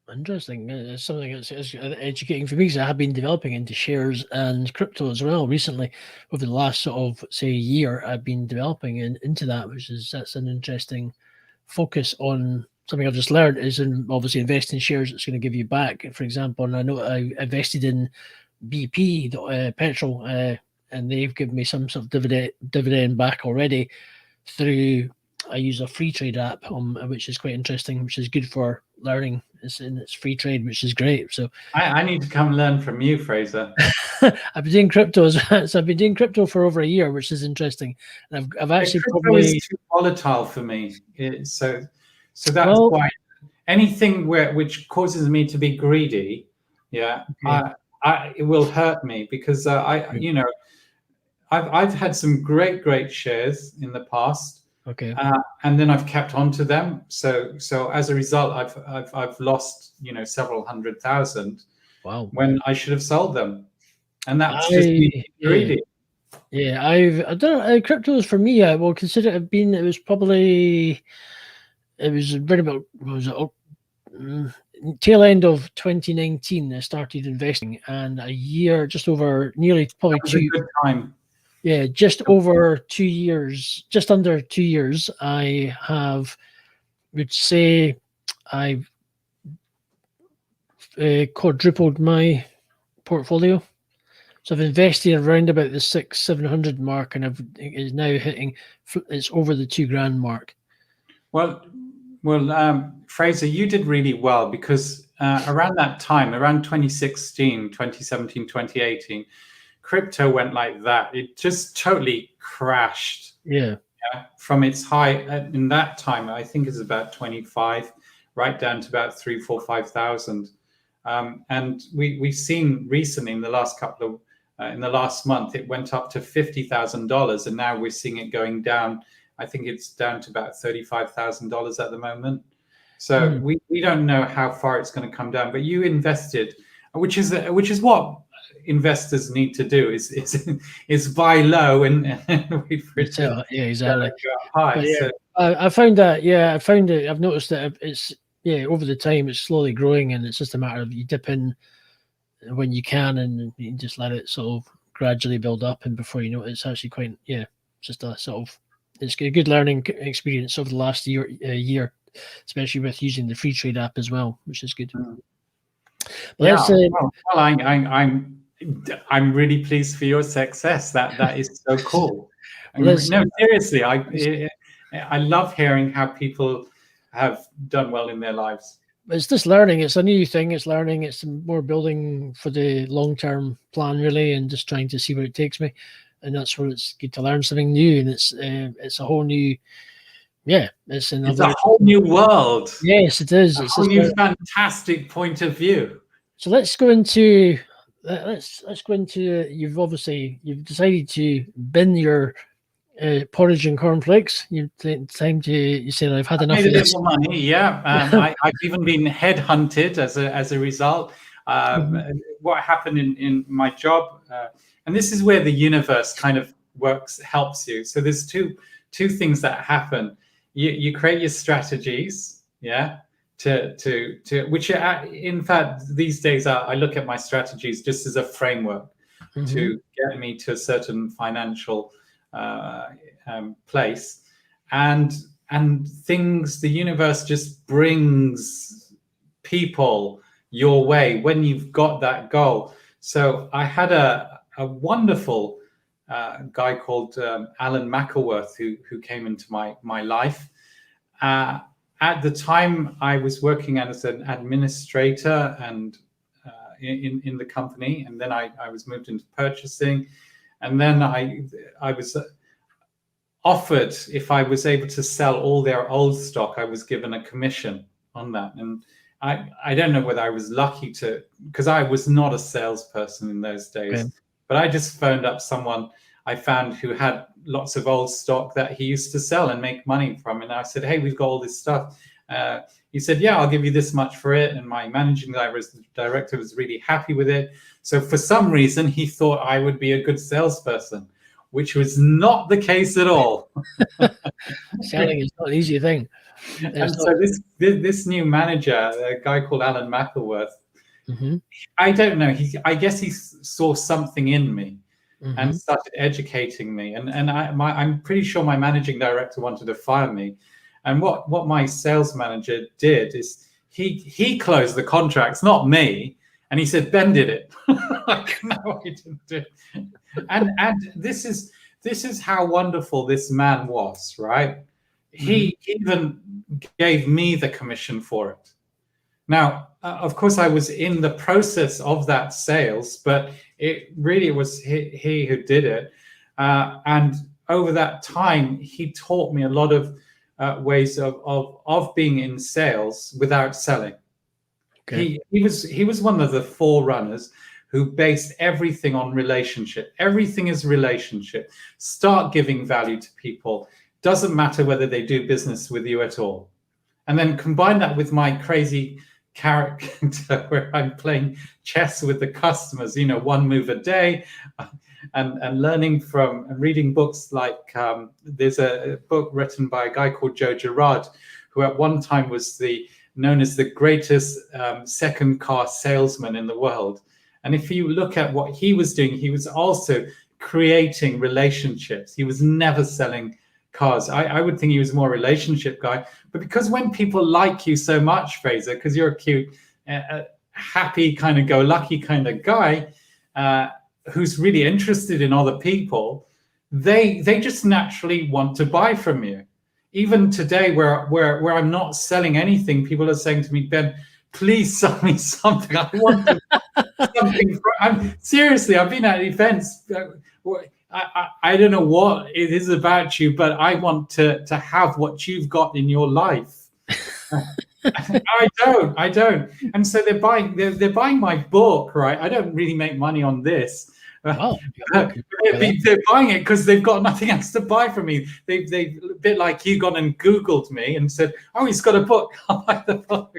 Interesting. It's something that's educating for me, because I have been developing into shares and crypto as well recently. Over the last sort of, say, year, I've been developing into that, that's an interesting focus on something I've just learned is obviously invest in shares that's going to give you back. For example, and I know I invested in BP, petrol, and they've given me some sort of dividend back already through. I use a free trade app, which is quite interesting, which is good for learning. It's free trade, which is great. So I need to come learn from you, Fraser. I've been doing crypto, so I've been doing crypto for over a year, which is interesting. And I've actually crypto is too volatile for me. So that's why anything which causes me to be greedy, okay. It will hurt me because I've had some great shares in the past. Okay. And then I've kept on to them. So as a result, I've lost several $100,000. Wow. When I should have sold them, and that's just me greedy. Yeah, I don't know. Cryptos for me, I will consider it been. It was very about. Was it tail end of 2019? I started investing, and a year, just over, nearly probably that was a good time. Yeah, just over 2 years, just under 2 years. I would say I've quadrupled my portfolio. So I've invested around about the 600-700 mark, and is now hitting. It's over the $2,000 mark. Well, Fraser, you did really well because around that time, around 2016, 2017, 2018, crypto went like that. It just totally crashed. Yeah. From its high in that time, I think it's about 25, right down to about 3, 4, 5,000. And we've seen recently in the last couple of in the last month, it went up to $50,000, and now we're seeing it going down. I think it's down to about $35,000 at the moment. So we don't know how far it's going to come down. But you invested, which is what investors need to do is buy low and wait for it to exactly go high. So I found that. Yeah, I found it. I've noticed that it's over the time it's slowly growing, and it's just a matter of you dip in when you can, and you can just let it sort of gradually build up, and before you know it, it's actually quite just a sort of it's a good learning experience over the last year, especially with using the free trade app as well, which is good. I'm really pleased for your success. That is so cool. No, seriously, I love hearing how people have done well in their lives. It's just learning. It's a new thing. It's learning. It's more building for the long-term plan, really, and just trying to see where it takes me. And that's where it's good to learn something new. And it's a whole new, it's a whole new world. Yes, it is. It's a whole new fantastic point of view. So let's go into you've decided to bin your porridge and cornflakes. You said I've had enough of this. Little money, yeah. I've even been headhunted as a result. What happened in my job, and this is where the universe kind of helps you. So there's two things that happen. You create your strategies, to which in fact these days I look at my strategies just as a framework to get me to a certain financial place, and things, the universe just brings people your way when you've got that goal. So I had a wonderful guy called Alan Mackleworth who came into my life. At the time, I was working as an administrator and in the company, and then I was moved into purchasing, and then I was offered, if I was able to sell all their old stock, I was given a commission on that. And I don't know whether I was lucky because I was not a salesperson in those days, but I just phoned up someone I found who had lots of old stock that he used to sell and make money from. And I said, hey, we've got all this stuff. He said, yeah, I'll give you this much for it. And my managing director was really happy with it. So for some reason, he thought I would be a good salesperson, which was not the case at all. Selling is not an easy thing. And so this new manager, a guy called Alan Mackleworth, I don't know. I guess he saw something in me and started educating me. And I'm pretty sure my managing director wanted to fire me. And what my sales manager did is he closed the contracts, not me. And he said, Ben did it. Like, no, I didn't do it. And this is how wonderful this man was, right? He even gave me the commission for it. Now, of course, I was in the process of that sales, but it really was he who did it. And over that time, he taught me a lot of ways of being in sales without selling. Okay. He was one of the forerunners who based everything on relationship. Everything is relationship. Start giving value to people. Doesn't matter whether they do business with you at all. And then combine that with my crazy character where I'm playing chess with the customers, one move a day, and learning from and reading books like there's a book written by a guy called Joe Girard, who at one time was known as the greatest second car salesman in the world. And if you look at what he was doing, he was also creating relationships. He was never selling cars. I would think he was more a relationship guy. But because when people like you so much, Fraser, because you're a cute, happy, kind of go-lucky kind of guy who's really interested in other people, they just naturally want to buy from you. Even today, where I'm not selling anything, people are saying to me, Ben, please sell me something. I want to something. Seriously, I've been at events. I don't know what it is about you, but I want to have what you've got in your life. I don't. And so they're buying my book, right? I don't really make money on this. Oh, they're buying it because they've got nothing else to buy from me. They a bit like you gone and Googled me and said, "Oh, he's got a book. I'll buy the book."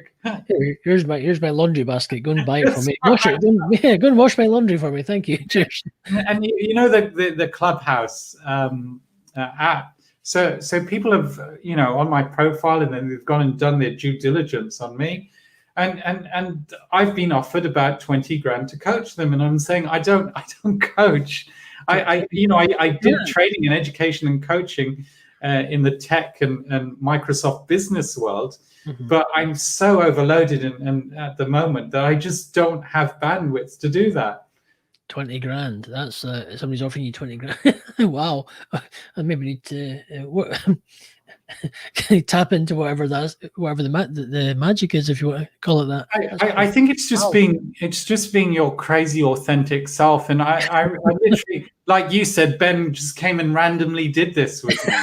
Here's my laundry basket. Go and buy it for me. Wash it. Go and wash my laundry for me. Thank you. Cheers. And the Clubhouse app. So people have on my profile, and then they've gone and done their due diligence on me. And I've been offered about 20 grand to coach them, and I'm saying I don't coach. I did training and education and coaching in the tech and Microsoft business world, but I'm so overloaded and at the moment that I just don't have bandwidth to do that. 20 grand. That's somebody's offering you 20 grand. Wow. I maybe need to can you tap into whatever the magic is, if you want to call it that. I think it's just being your crazy authentic self. And I literally, like you said, Ben just came and randomly did this with me.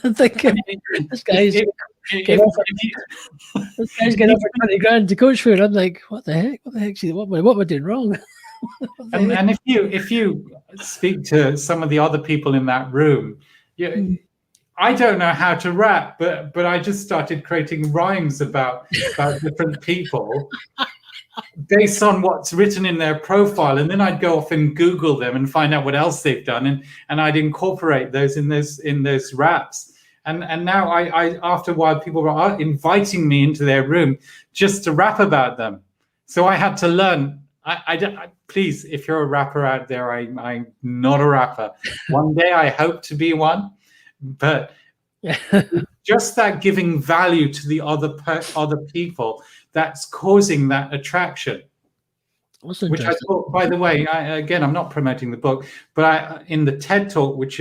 I'm thinking this guy's getting offered 20 grand to coach for it. I'm like, what the heck? What am I doing wrong? And if you speak to some of the other people in that room, I don't know how to rap, but I just started creating rhymes about different people based on what's written in their profile, and then I'd go off and Google them and find out what else they've done, and I'd incorporate those in those raps. And now I after a while people were inviting me into their room just to rap about them. So I had to learn. Please, if you're a rapper out there, I'm not a rapper. One day I hope to be one. But just that giving value to the other people, that's causing that attraction. Which I thought, by the way, I'm not promoting the book, but in the TED Talk, which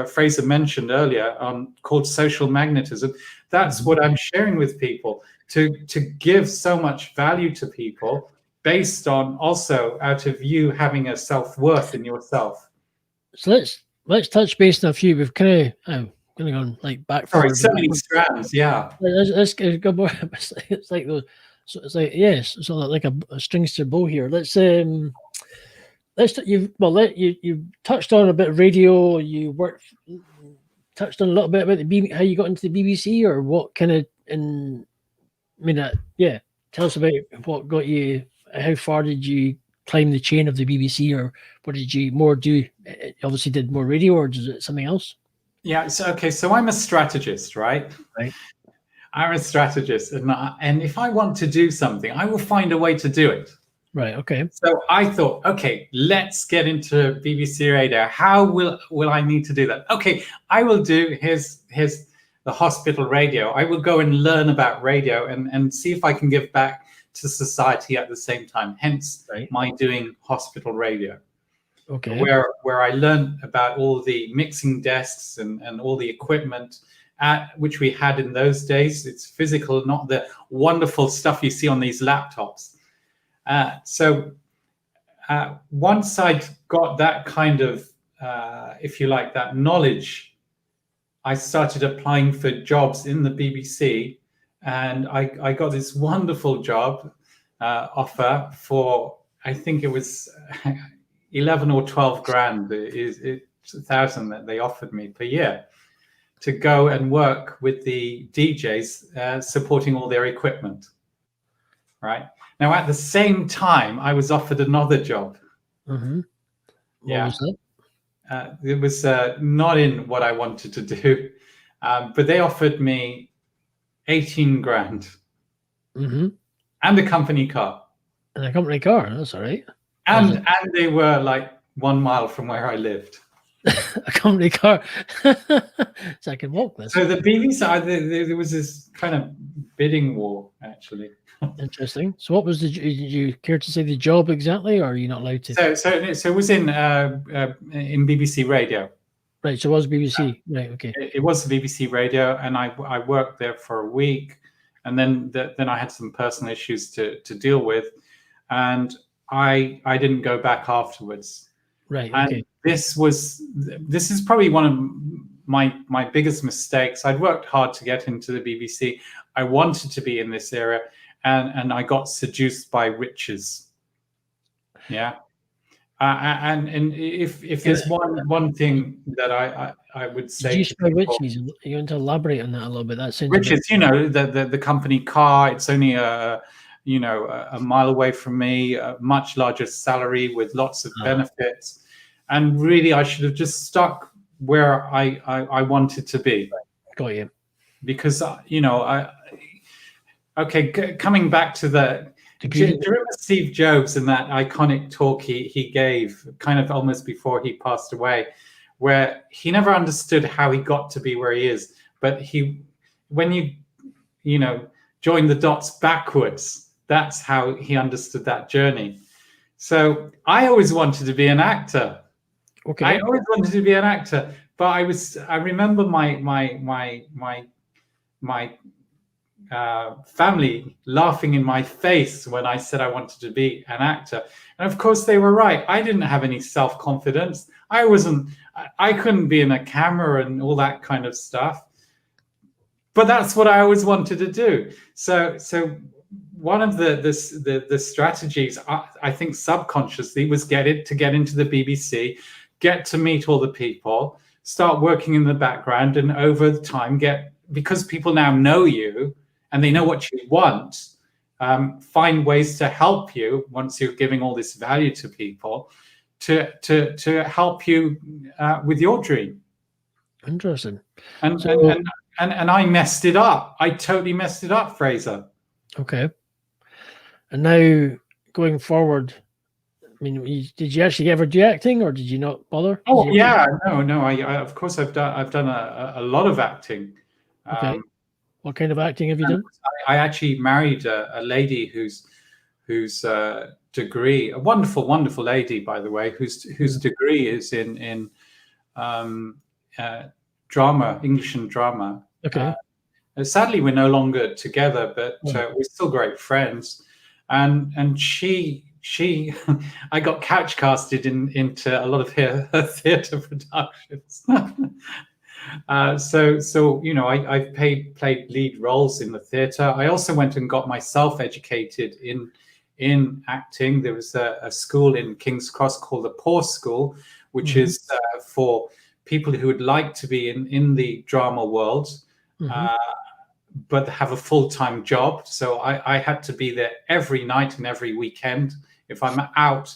Fraser mentioned earlier, called Social Magnetism, that's what I'm sharing with people, to give so much value to people based on also out of you having a self-worth in yourself. So let's touch base on a few. We've kind of gone like back. Sorry, so many strands. Yeah. Let's go more. It's like those. So it's like so like a strings to a bow here. You touched on a bit of radio. You touched on a little bit about how you got into the BBC, or what kind of tell us about what got you. How far did you climb the chain of the BBC, or what did you more do? Obviously did more radio, or is it something else? Yeah. So I'm a strategist, right? I'm a strategist, and if I want to do something, I will find a way to do it. Right. Okay. So I thought, okay, let's get into BBC Radio. How will I need to do that? Okay, I will do. Here's the hospital radio. I will go and learn about radio and see if I can give back to society at the same time. Hence, Right. my doing hospital radio, Okay. where I learned about all the mixing desks and all the equipment which we had in those days. It's physical, not the wonderful stuff you see on these laptops. So once I got that kind of, if you like, that knowledge, I started applying for jobs in the BBC, and I got this wonderful job offer for, I think it was 11 or 12 grand, thousand that they offered me per year to go and work with the DJs, supporting all their equipment. Right. Now, at the same time, I was offered another job. Mm-hmm. What was that? It was not in what I wanted to do, but they offered me 18 grand Mm-hmm. and a company car. And a company car. That's all right. And they were like 1 mile from where I lived. A company car. So I can walk this. So the BBC, there was this kind of bidding war, actually. Interesting. So what was did you care to say the job exactly, or are you not allowed to? So it was in BBC Radio. Right. So it was BBC. Right. Okay. It was the BBC Radio, and I worked there for a week, and then I had some personal issues to deal with, and I didn't go back afterwards. Right. And Okay. this is probably one of my biggest mistakes. I'd worked hard to get into the BBC. I wanted to be in this area, and I got seduced by riches. Yeah. And if there's one thing that I would say, Did you spell riches? You want to elaborate on that a little bit? That sounds riches, the company car. It's only a mile away from me, a much larger salary with lots of benefits, and really I should have just stuck where I wanted to be. Got you. Because coming back to do you remember Steve Jobs and that iconic talk he gave kind of almost before he passed away, where he never understood how he got to be where he is, but when you join the dots backwards, that's how he understood that journey. So I always wanted to be an actor. Okay. I always wanted to be an actor, but I remember my family laughing in my face when I said I wanted to be an actor. And of course they were right. I didn't have any self-confidence. I couldn't be in a camera and all that kind of stuff. But that's what I always wanted to do. So one of the strategies, I think subconsciously, was get into the BBC, get to meet all the people, start working in the background, and over time because people now know you and they know what you want, find ways to help you once you're giving all this value to people to help you with your dream. Interesting. And I messed it up. I totally messed it up, Fraser. Okay. And now going forward, I mean, did you actually ever do acting, or did you not bother? Oh yeah, no. I of course I've done a lot of acting. Okay. What kind of acting have you done? I actually married a lady whose degree, a wonderful lady, by the way, whose degree is in drama, English and drama. Okay. Sadly, we're no longer together, but we're still great friends. And she I got couch casted into a lot of her theatre productions. So I played lead roles in the theatre. I also went and got myself educated in acting. There was a school in King's Cross called the Poor School, which is for people who would like to be in the drama world, but have a full-time job. So I had to be there every night and every weekend. If I'm out,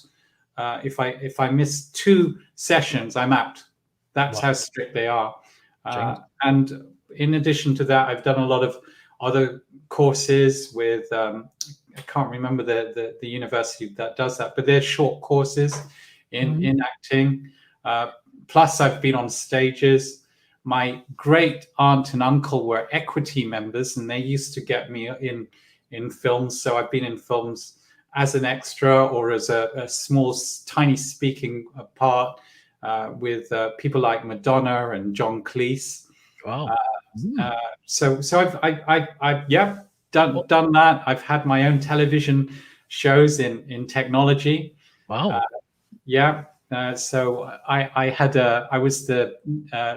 if I miss 2 sessions, I'm out. That's how strict they are. And in addition to that, I've done a lot of other courses with can't remember the university that does that, but they're short courses in acting. Plus, I've been on stages. My great aunt and uncle were Equity members, and they used to get me in films. So I've been in films as an extra or as a small, tiny speaking part with people like Madonna and John Cleese. Wow. So I've done that. I've had my own television shows in technology. Wow. So I was the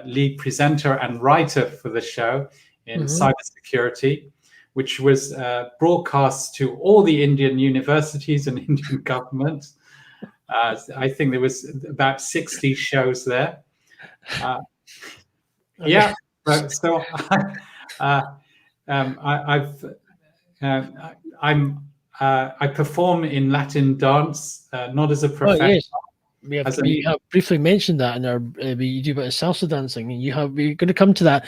lead presenter and writer for the show in cybersecurity, which was broadcast to all the Indian universities and Indian government. I think there was about 60 shows there. Okay. So I perform in Latin dance, not as a professional. Oh, yes. We have briefly mentioned that in our you do a bit of salsa dancing, and we're going to come to that.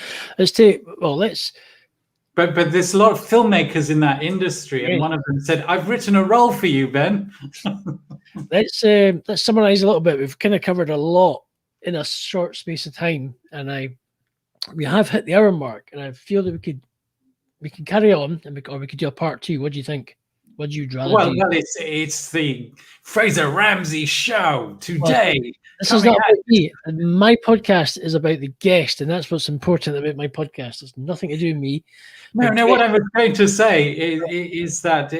But there's a lot of filmmakers in that industry, and one of them said, "I've written a role for you, Ben." Let's summarize a little bit. We've kind of covered a lot in a short space of time, and we have hit the hour mark, and I feel that we could carry on, or we could do a part 2. What do you think? What do you rather do? Well, it's the Fraser Ramsey show today. Well, this is not about me. My podcast is about the guest, and that's what's important about my podcast. It's nothing to do with me. No. What I was going to say is that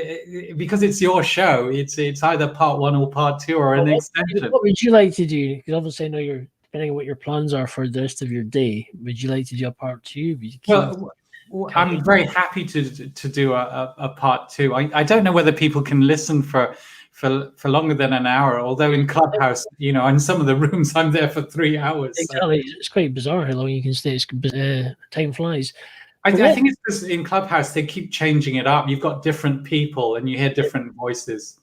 because it's your show, it's either part 1 or part 2 or an extension. What would you like to do? Because obviously, I know depending on what your plans are for the rest of your day. Would you like to do a part 2? Well, I'm very happy to do a part 2. I don't know whether people can listen for longer than an hour, although in Clubhouse, in some of the rooms I'm there for 3 hours. Exactly. So. It's quite bizarre how long you can stay. Time flies. I think it's because in Clubhouse they keep changing it up. You've got different people and you hear different voices.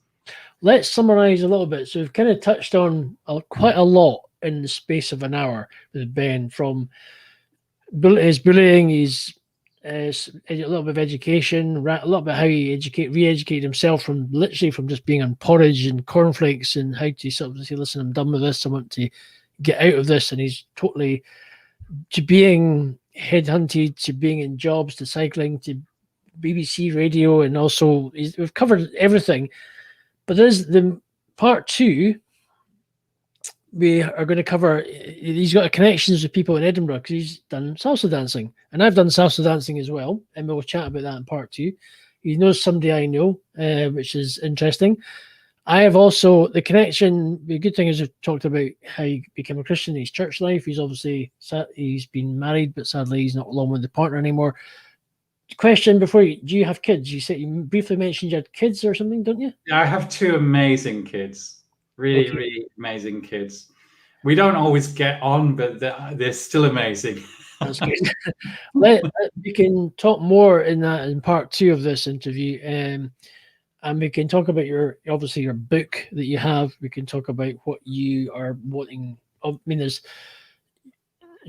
Let's summarize a little bit. So we've kind of touched on quite a lot in the space of an hour with Ben, from his bullying, his a little bit of education, a little bit how he re-educated himself from just being on porridge and cornflakes, and how to sort of say, listen, I'm done with this, I want to get out of this, and he's totally to being headhunted, to being in jobs, to cycling, to BBC radio, and also we've covered everything. But there's the part 2. We are going to cover. He's got connections with people in Edinburgh because he's done salsa dancing, and I've done salsa dancing as well, and we'll chat about that in part 2. He knows somebody I know, which is interesting. I have also the connection. The good thing is we've talked about how he became a Christian in his church life. He's obviously he's been married, but sadly he's not along with the partner anymore. Question before you: do you have kids? You briefly mentioned you had kids or something, don't you? Yeah, I have 2 amazing kids. Really amazing kids. We don't always get on, but they're still amazing. That's good. We can talk more in part 2 of this interview, and we can talk about your book that you have. We can talk about what you are wanting. I mean, there's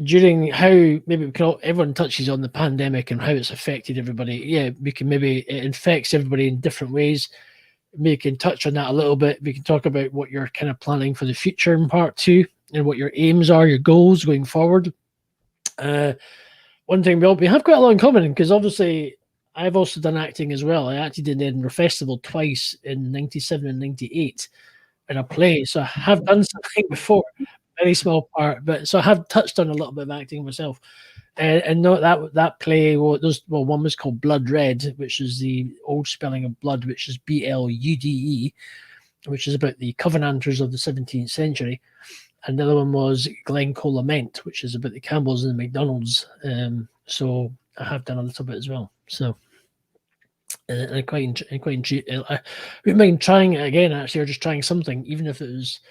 during how maybe everyone touches on the pandemic and how it's affected everybody. Yeah, we can maybe it infects everybody in different ways. We can touch on that a little bit. We can talk about what you're kind of planning for the future in part 2 and what your aims are, your goals going forward. One thing we have quite a lot in common, because obviously I've also done acting as well. I acted in the Edinburgh Festival twice in 97 and 98 in a play. So I have done something before, very small part, but so I have touched on a little bit of acting myself. And no, that play, one was called Blood Red, which is the old spelling of blood, which is BLUDE, which is about the Covenanters of the 17th century. And the other one was Glencoe Lament, which is about the Campbells and the McDonalds. So I have done a little bit as well. So I quite intrigued. I wouldn't mind trying it again, actually, or just trying something, even if it was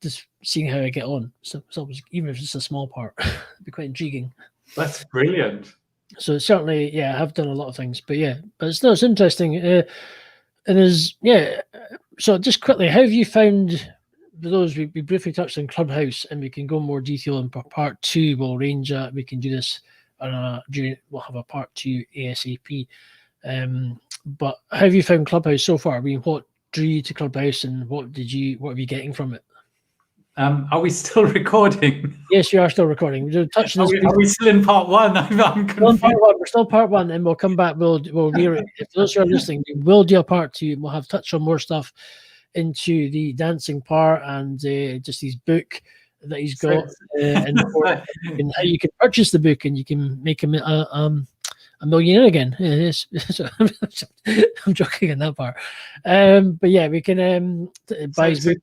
just seeing how I get on. So even if it's a small part, it'd be quite intriguing. That's brilliant. So certainly, I have done a lot of things, but it's interesting. So just quickly, how have you found those? We briefly touched on Clubhouse, and we can go more detail in part 2. We'll arrange that. We can do this we'll have a part 2 ASAP. But how have you found Clubhouse so far? I mean, what drew you to Clubhouse, and what are you getting from it? Are we still recording? Yes, you are still recording. We're touching this. Are we still in part one? I'm confused. We're still part one, and we'll come back. We'll if those who are listening, we will do a part two. We'll have touched on more stuff into the dancing part and just his book that he's got, and how you can purchase the book and you can make him a millionaire again. I'm joking in that part, but yeah, we can buy his book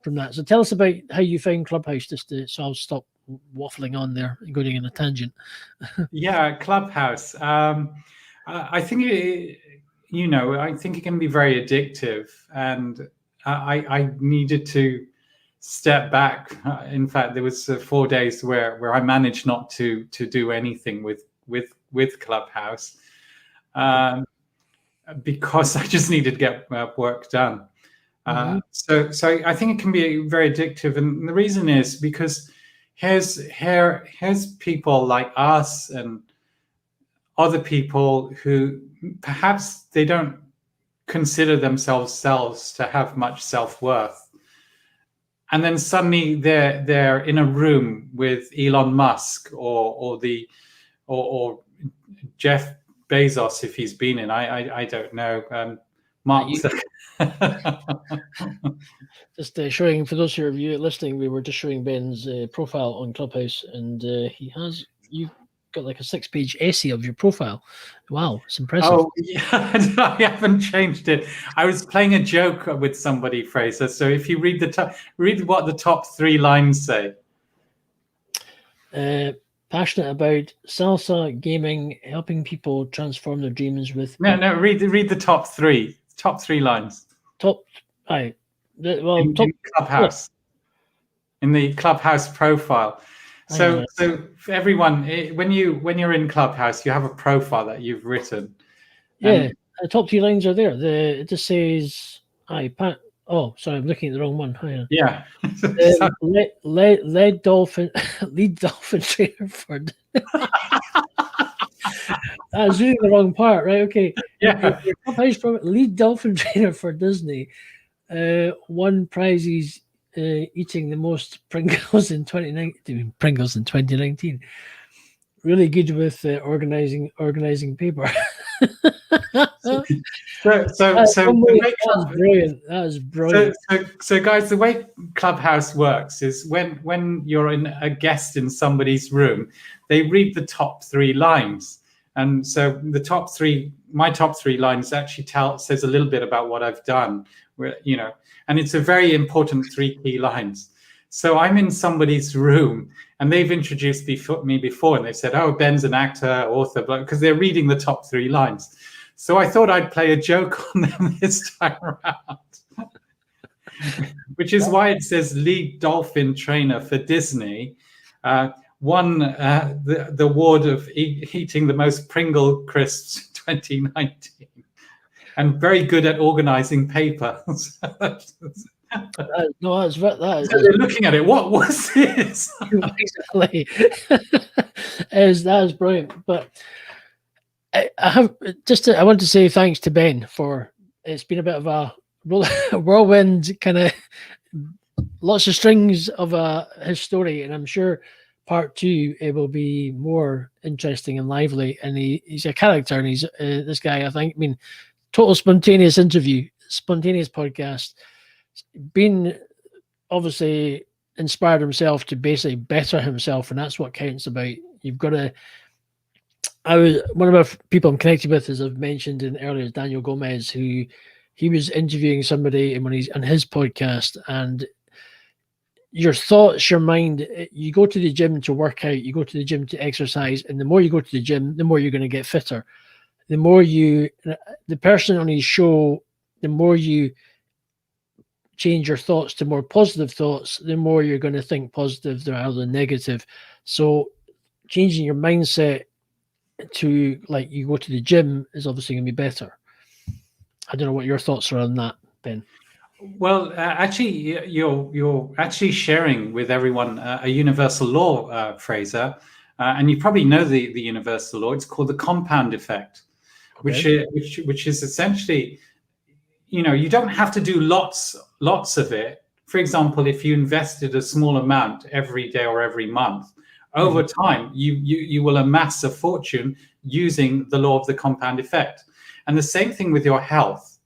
from that. So tell us about how you found Clubhouse. So I'll stop waffling on there and going in a tangent. Yeah, Clubhouse. I think I think it can be very addictive, and I needed to step back. In fact, there was 4 days where I managed not to do anything with Clubhouse, because I just needed to get work done. So I think it can be very addictive, and the reason is because here's people like us and other people who perhaps they don't consider themselves to have much self-worth, and then suddenly they're in a room with Elon Musk or Jeff Bezos, if he's been in. I don't know. Mark. Just showing, for those of you listening, we were just showing Ben's profile on Clubhouse, and you've got like a 6-page essay of your profile. Wow, it's impressive. Oh yeah, I haven't changed it. I was playing a joke with somebody, Fraser. So if you read what the top 3 lines say. Passionate about salsa, gaming, helping people transform their dreams with. No. Read the top 3 lines. In Clubhouse, in the Clubhouse profile. So for everyone, when you're in Clubhouse, you have a profile that you've written. Yeah, the top 3 lines are there. It just says, oh, sorry, I'm looking at the wrong one. Yeah. Lead dolphin trainer for. That's really the wrong part, right? Okay. Yeah. Your Clubhouse from lead dolphin trainer for Disney. Won prizes eating the most Pringles in 2019. Really good with organizing paper. That's brilliant. That is brilliant. So guys, the way Clubhouse works is when you're a guest in somebody's room, they read the top 3 lines, and so my top 3 lines actually says a little bit about what I've done. And it's a very important 3 key lines. So I'm in somebody's room and they've introduced me before, and they said, oh, Ben's an actor, author, because they're reading the top 3 lines. So I thought I'd play a joke on them this time around, which is why it says lead dolphin trainer for Disney, won the award of eating the most Pringle crisps 2019. And very good at organizing paper. That they're looking at it. What was this? Exactly. That is brilliant. But I want to say thanks to Ben for. It's been a bit of a whirlwind, kind of lots of strings of his story, and I'm sure part 2 it will be more interesting and lively. And he's a character, and he's this guy. I mean. Total spontaneous interview, spontaneous podcast. Been obviously inspired himself to basically better himself, and that's what counts about. You've got to. One of the people I'm connected with, as I've mentioned earlier, is Daniel Gomez, who he was interviewing somebody when he's on his podcast, and your thoughts, your mind. You go to the gym to work out, you go to the gym to exercise, and the more you go to the gym, the more you're going to get fitter. The more the person on his show, the more you change your thoughts to more positive thoughts, the more you're going to think positive rather than negative. So changing your mindset to like you go to the gym is obviously going to be better. I don't know what your thoughts are on that, Ben. Well, actually, you're actually sharing with everyone a universal law, Fraser, and you probably know the universal law. It's called the compound effect. Okay. which is essentially, you don't have to do lots of it. For example, if you invested a small amount every day or every month, over time you will amass a fortune using the law of the compound effect. And the same thing with your health.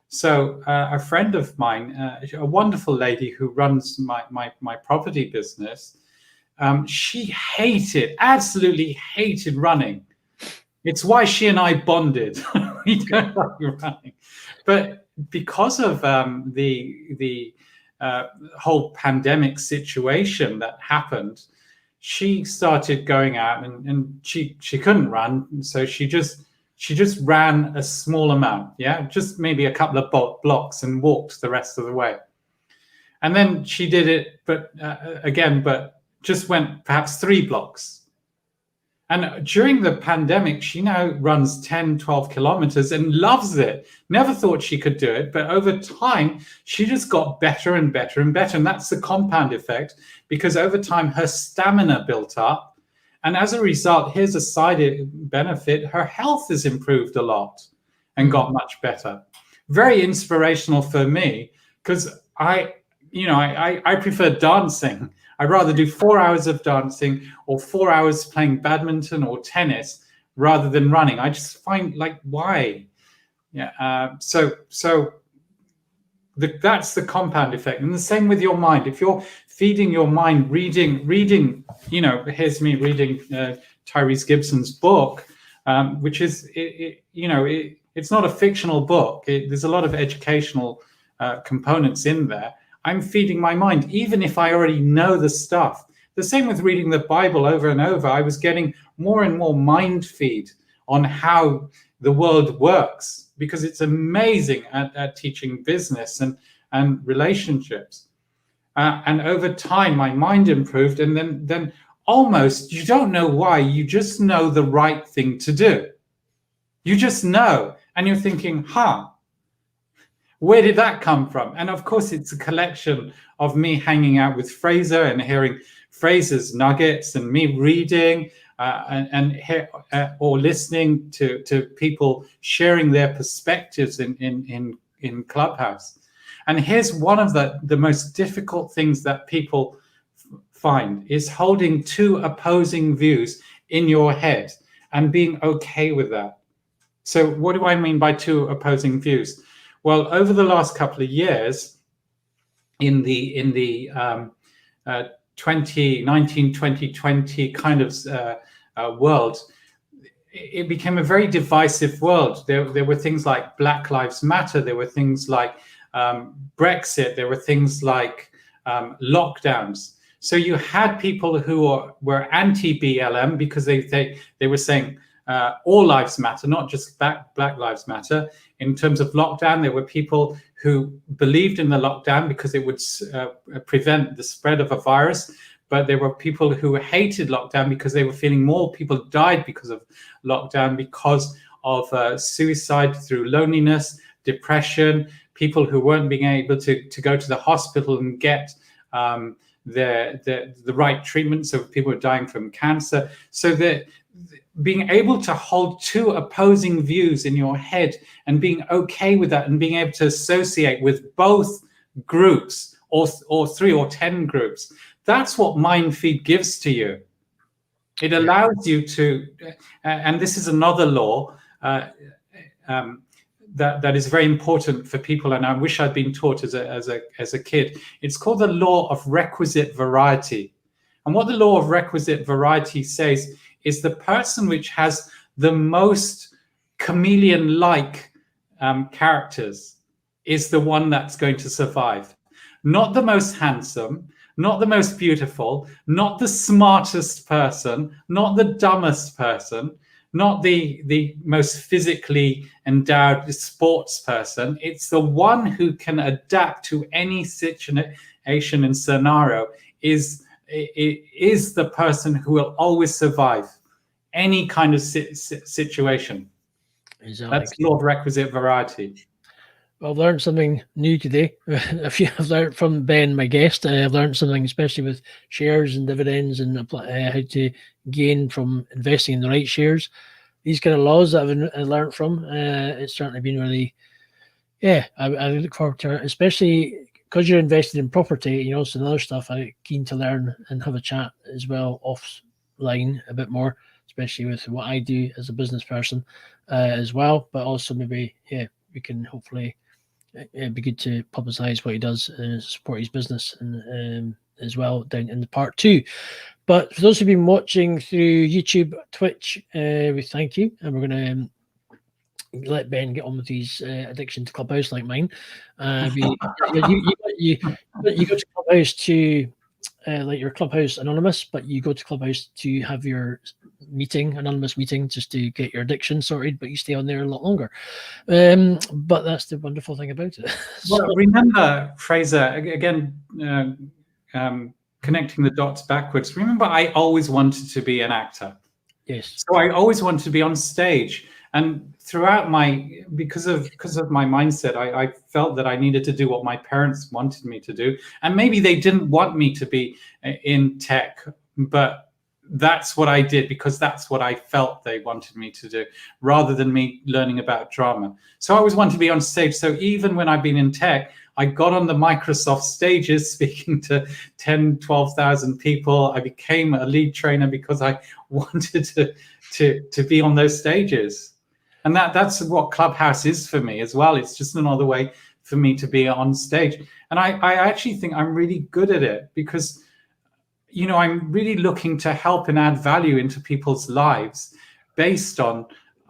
So a friend of mine, a wonderful lady who runs my property business, she absolutely hated running. It's why she and I bonded. We don't like running, but because of the whole pandemic situation that happened, she started going out, and she couldn't run, so she just ran a small amount, just maybe a couple of blocks, and walked the rest of the way. And then she did it, but just went perhaps 3 blocks. And during the pandemic, she now runs 10, 12 kilometers and loves it. Never thought she could do it, but over time, she just got better and better and better. And that's the compound effect, because over time, her stamina built up. And as a result, here's a side benefit: her health has improved a lot and got much better. Very inspirational for me, because I prefer dancing. I'd rather do 4 hours of dancing or 4 hours playing badminton or tennis rather than running. I just find, why? So that's the compound effect. And the same with your mind. If you're feeding your mind reading, here's me reading Tyrese Gibson's book, which is, it's not a fictional book. There's a lot of educational components in there. I'm feeding my mind, even if I already know the stuff. The same with reading the Bible over and over. I was getting more and more mind feed on how the world works, because it's amazing at teaching business and relationships. And over time, my mind improved. And then almost, you don't know why, you just know the right thing to do. You just know. And you're thinking, where did that come from? And of course, it's a collection of me hanging out with Fraser and hearing Fraser's nuggets, and me reading or listening to people sharing their perspectives in Clubhouse. And here's one of the most difficult things that people find, is holding 2 opposing views in your head and being okay with that. So what do I mean by 2 opposing views? Well, over the last couple of years, in the 2019, 2020 kind of world, it became a very divisive world. There were things like Black Lives Matter. There were things like Brexit. There were things like lockdowns. So you had people who were anti-BLM because they were saying all lives matter, not just Black Lives Matter. In terms of lockdown, there were people who believed in the lockdown because it would prevent the spread of a virus. But there were people who hated lockdown because they were feeling more people died because of lockdown, because of suicide through loneliness, depression, people who weren't being able to go to the hospital and get the right treatment. So people were dying from cancer. So that being able to hold 2 opposing views in your head and being okay with that, and being able to associate with both groups or 3 or 10 groups, that's what mind feed gives to you. It allows you to, and this is another law that is very important for people, and I wish I'd been taught as a kid. It's called the Law of Requisite Variety. And what the Law of Requisite Variety says is the person which has the most chameleon-like characters is the one that's going to survive. Not the most handsome, not the most beautiful, not the smartest person, not the dumbest person, not the most physically endowed sports person. It's the one who can adapt to any situation and scenario is the person who will always survive any kind of situation. Exactly. That's law of requisite variety. Well, I've learned something new today. If you have learned from Ben, my guest, I've learned something, especially with shares and dividends, and how to gain from investing in the right shares. these kind of laws that I've learned from. It's certainly been really, I look forward to it, especially because you're invested in property, some other stuff. I'm keen to learn and have a chat as well offline a bit more, especially with what I do as a business person as well. But also maybe, we can hopefully, it'd be good to publicize what he does and support his business and as well down in the part 2. But for those who've been watching through YouTube, Twitch, we thank you, and we're going to let Ben get on with his addiction to Clubhouse like mine. You go to Clubhouse to like your Clubhouse Anonymous, but you go to Clubhouse to have your anonymous meeting, just to get your addiction sorted, but you stay on there a lot longer. But that's the wonderful thing about it. Well, remember, Fraser, again, connecting the dots backwards. Remember, I always wanted to be an actor. Yes. So I always wanted to be on stage. And throughout because of my mindset, I felt that I needed to do what my parents wanted me to do. And maybe they didn't want me to be in tech, but that's what I did because that's what I felt they wanted me to do, rather than me learning about drama. So I always wanted to be on stage. So even when I've been in tech, I got on the Microsoft stages speaking to 10, 12,000 people. I became a lead trainer because I wanted to be on those stages. And that's what Clubhouse is for me as well. It's just another way for me to be on stage. And I actually think I'm really good at it because, I'm really looking to help and add value into people's lives based on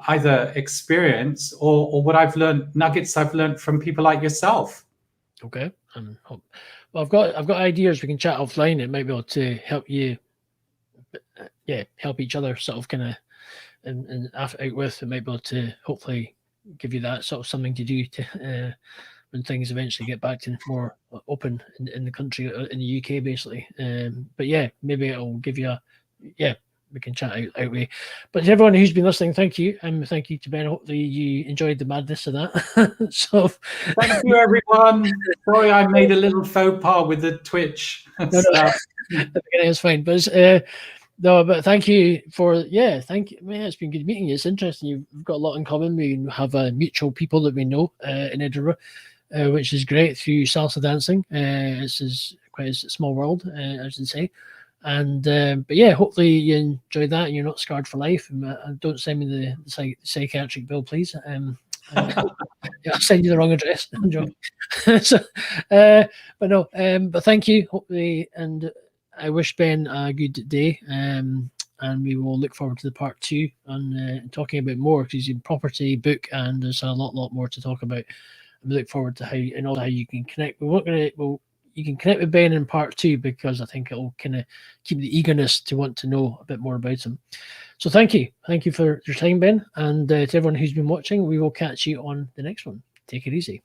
either experience or what I've learned, nuggets I've learned from people like yourself. Okay. Well, I've got ideas we can chat offline. It might be able to help you, help each other sort of kind of and out with. It might be able to hopefully give you that sort of something to do to when things eventually get back to more open in the country, in the UK, basically. But maybe it'll give you we can chat out way. But to everyone who's been listening, thank you. And thank you to Ben. Hopefully you enjoyed the madness of that. So thank you, everyone. Sorry I made a little faux pas with the Twitch stuff. It's fine. But no, but thank you for, thank you. Man, it's been good meeting you. It's interesting. You've got a lot in common. We have mutual people that we know in Edinburgh, which is great through salsa dancing. This is quite a small world, I should say. And but hopefully you enjoy that and you're not scarred for life. And don't send me the psychiatric bill, please. I'll send you the wrong address. So, but no, but thank you. Hopefully, and I wish Ben a good day. And we will look forward to the part 2 on talking about more, because he's in property book and there's a lot more to talk about. We look forward to how you can connect. You can connect with Ben in part 2, because I think it'll kind of keep the eagerness to want to know a bit more about him. So thank you for your time, Ben, and to everyone who's been watching. We will catch you on the next one. Take it easy.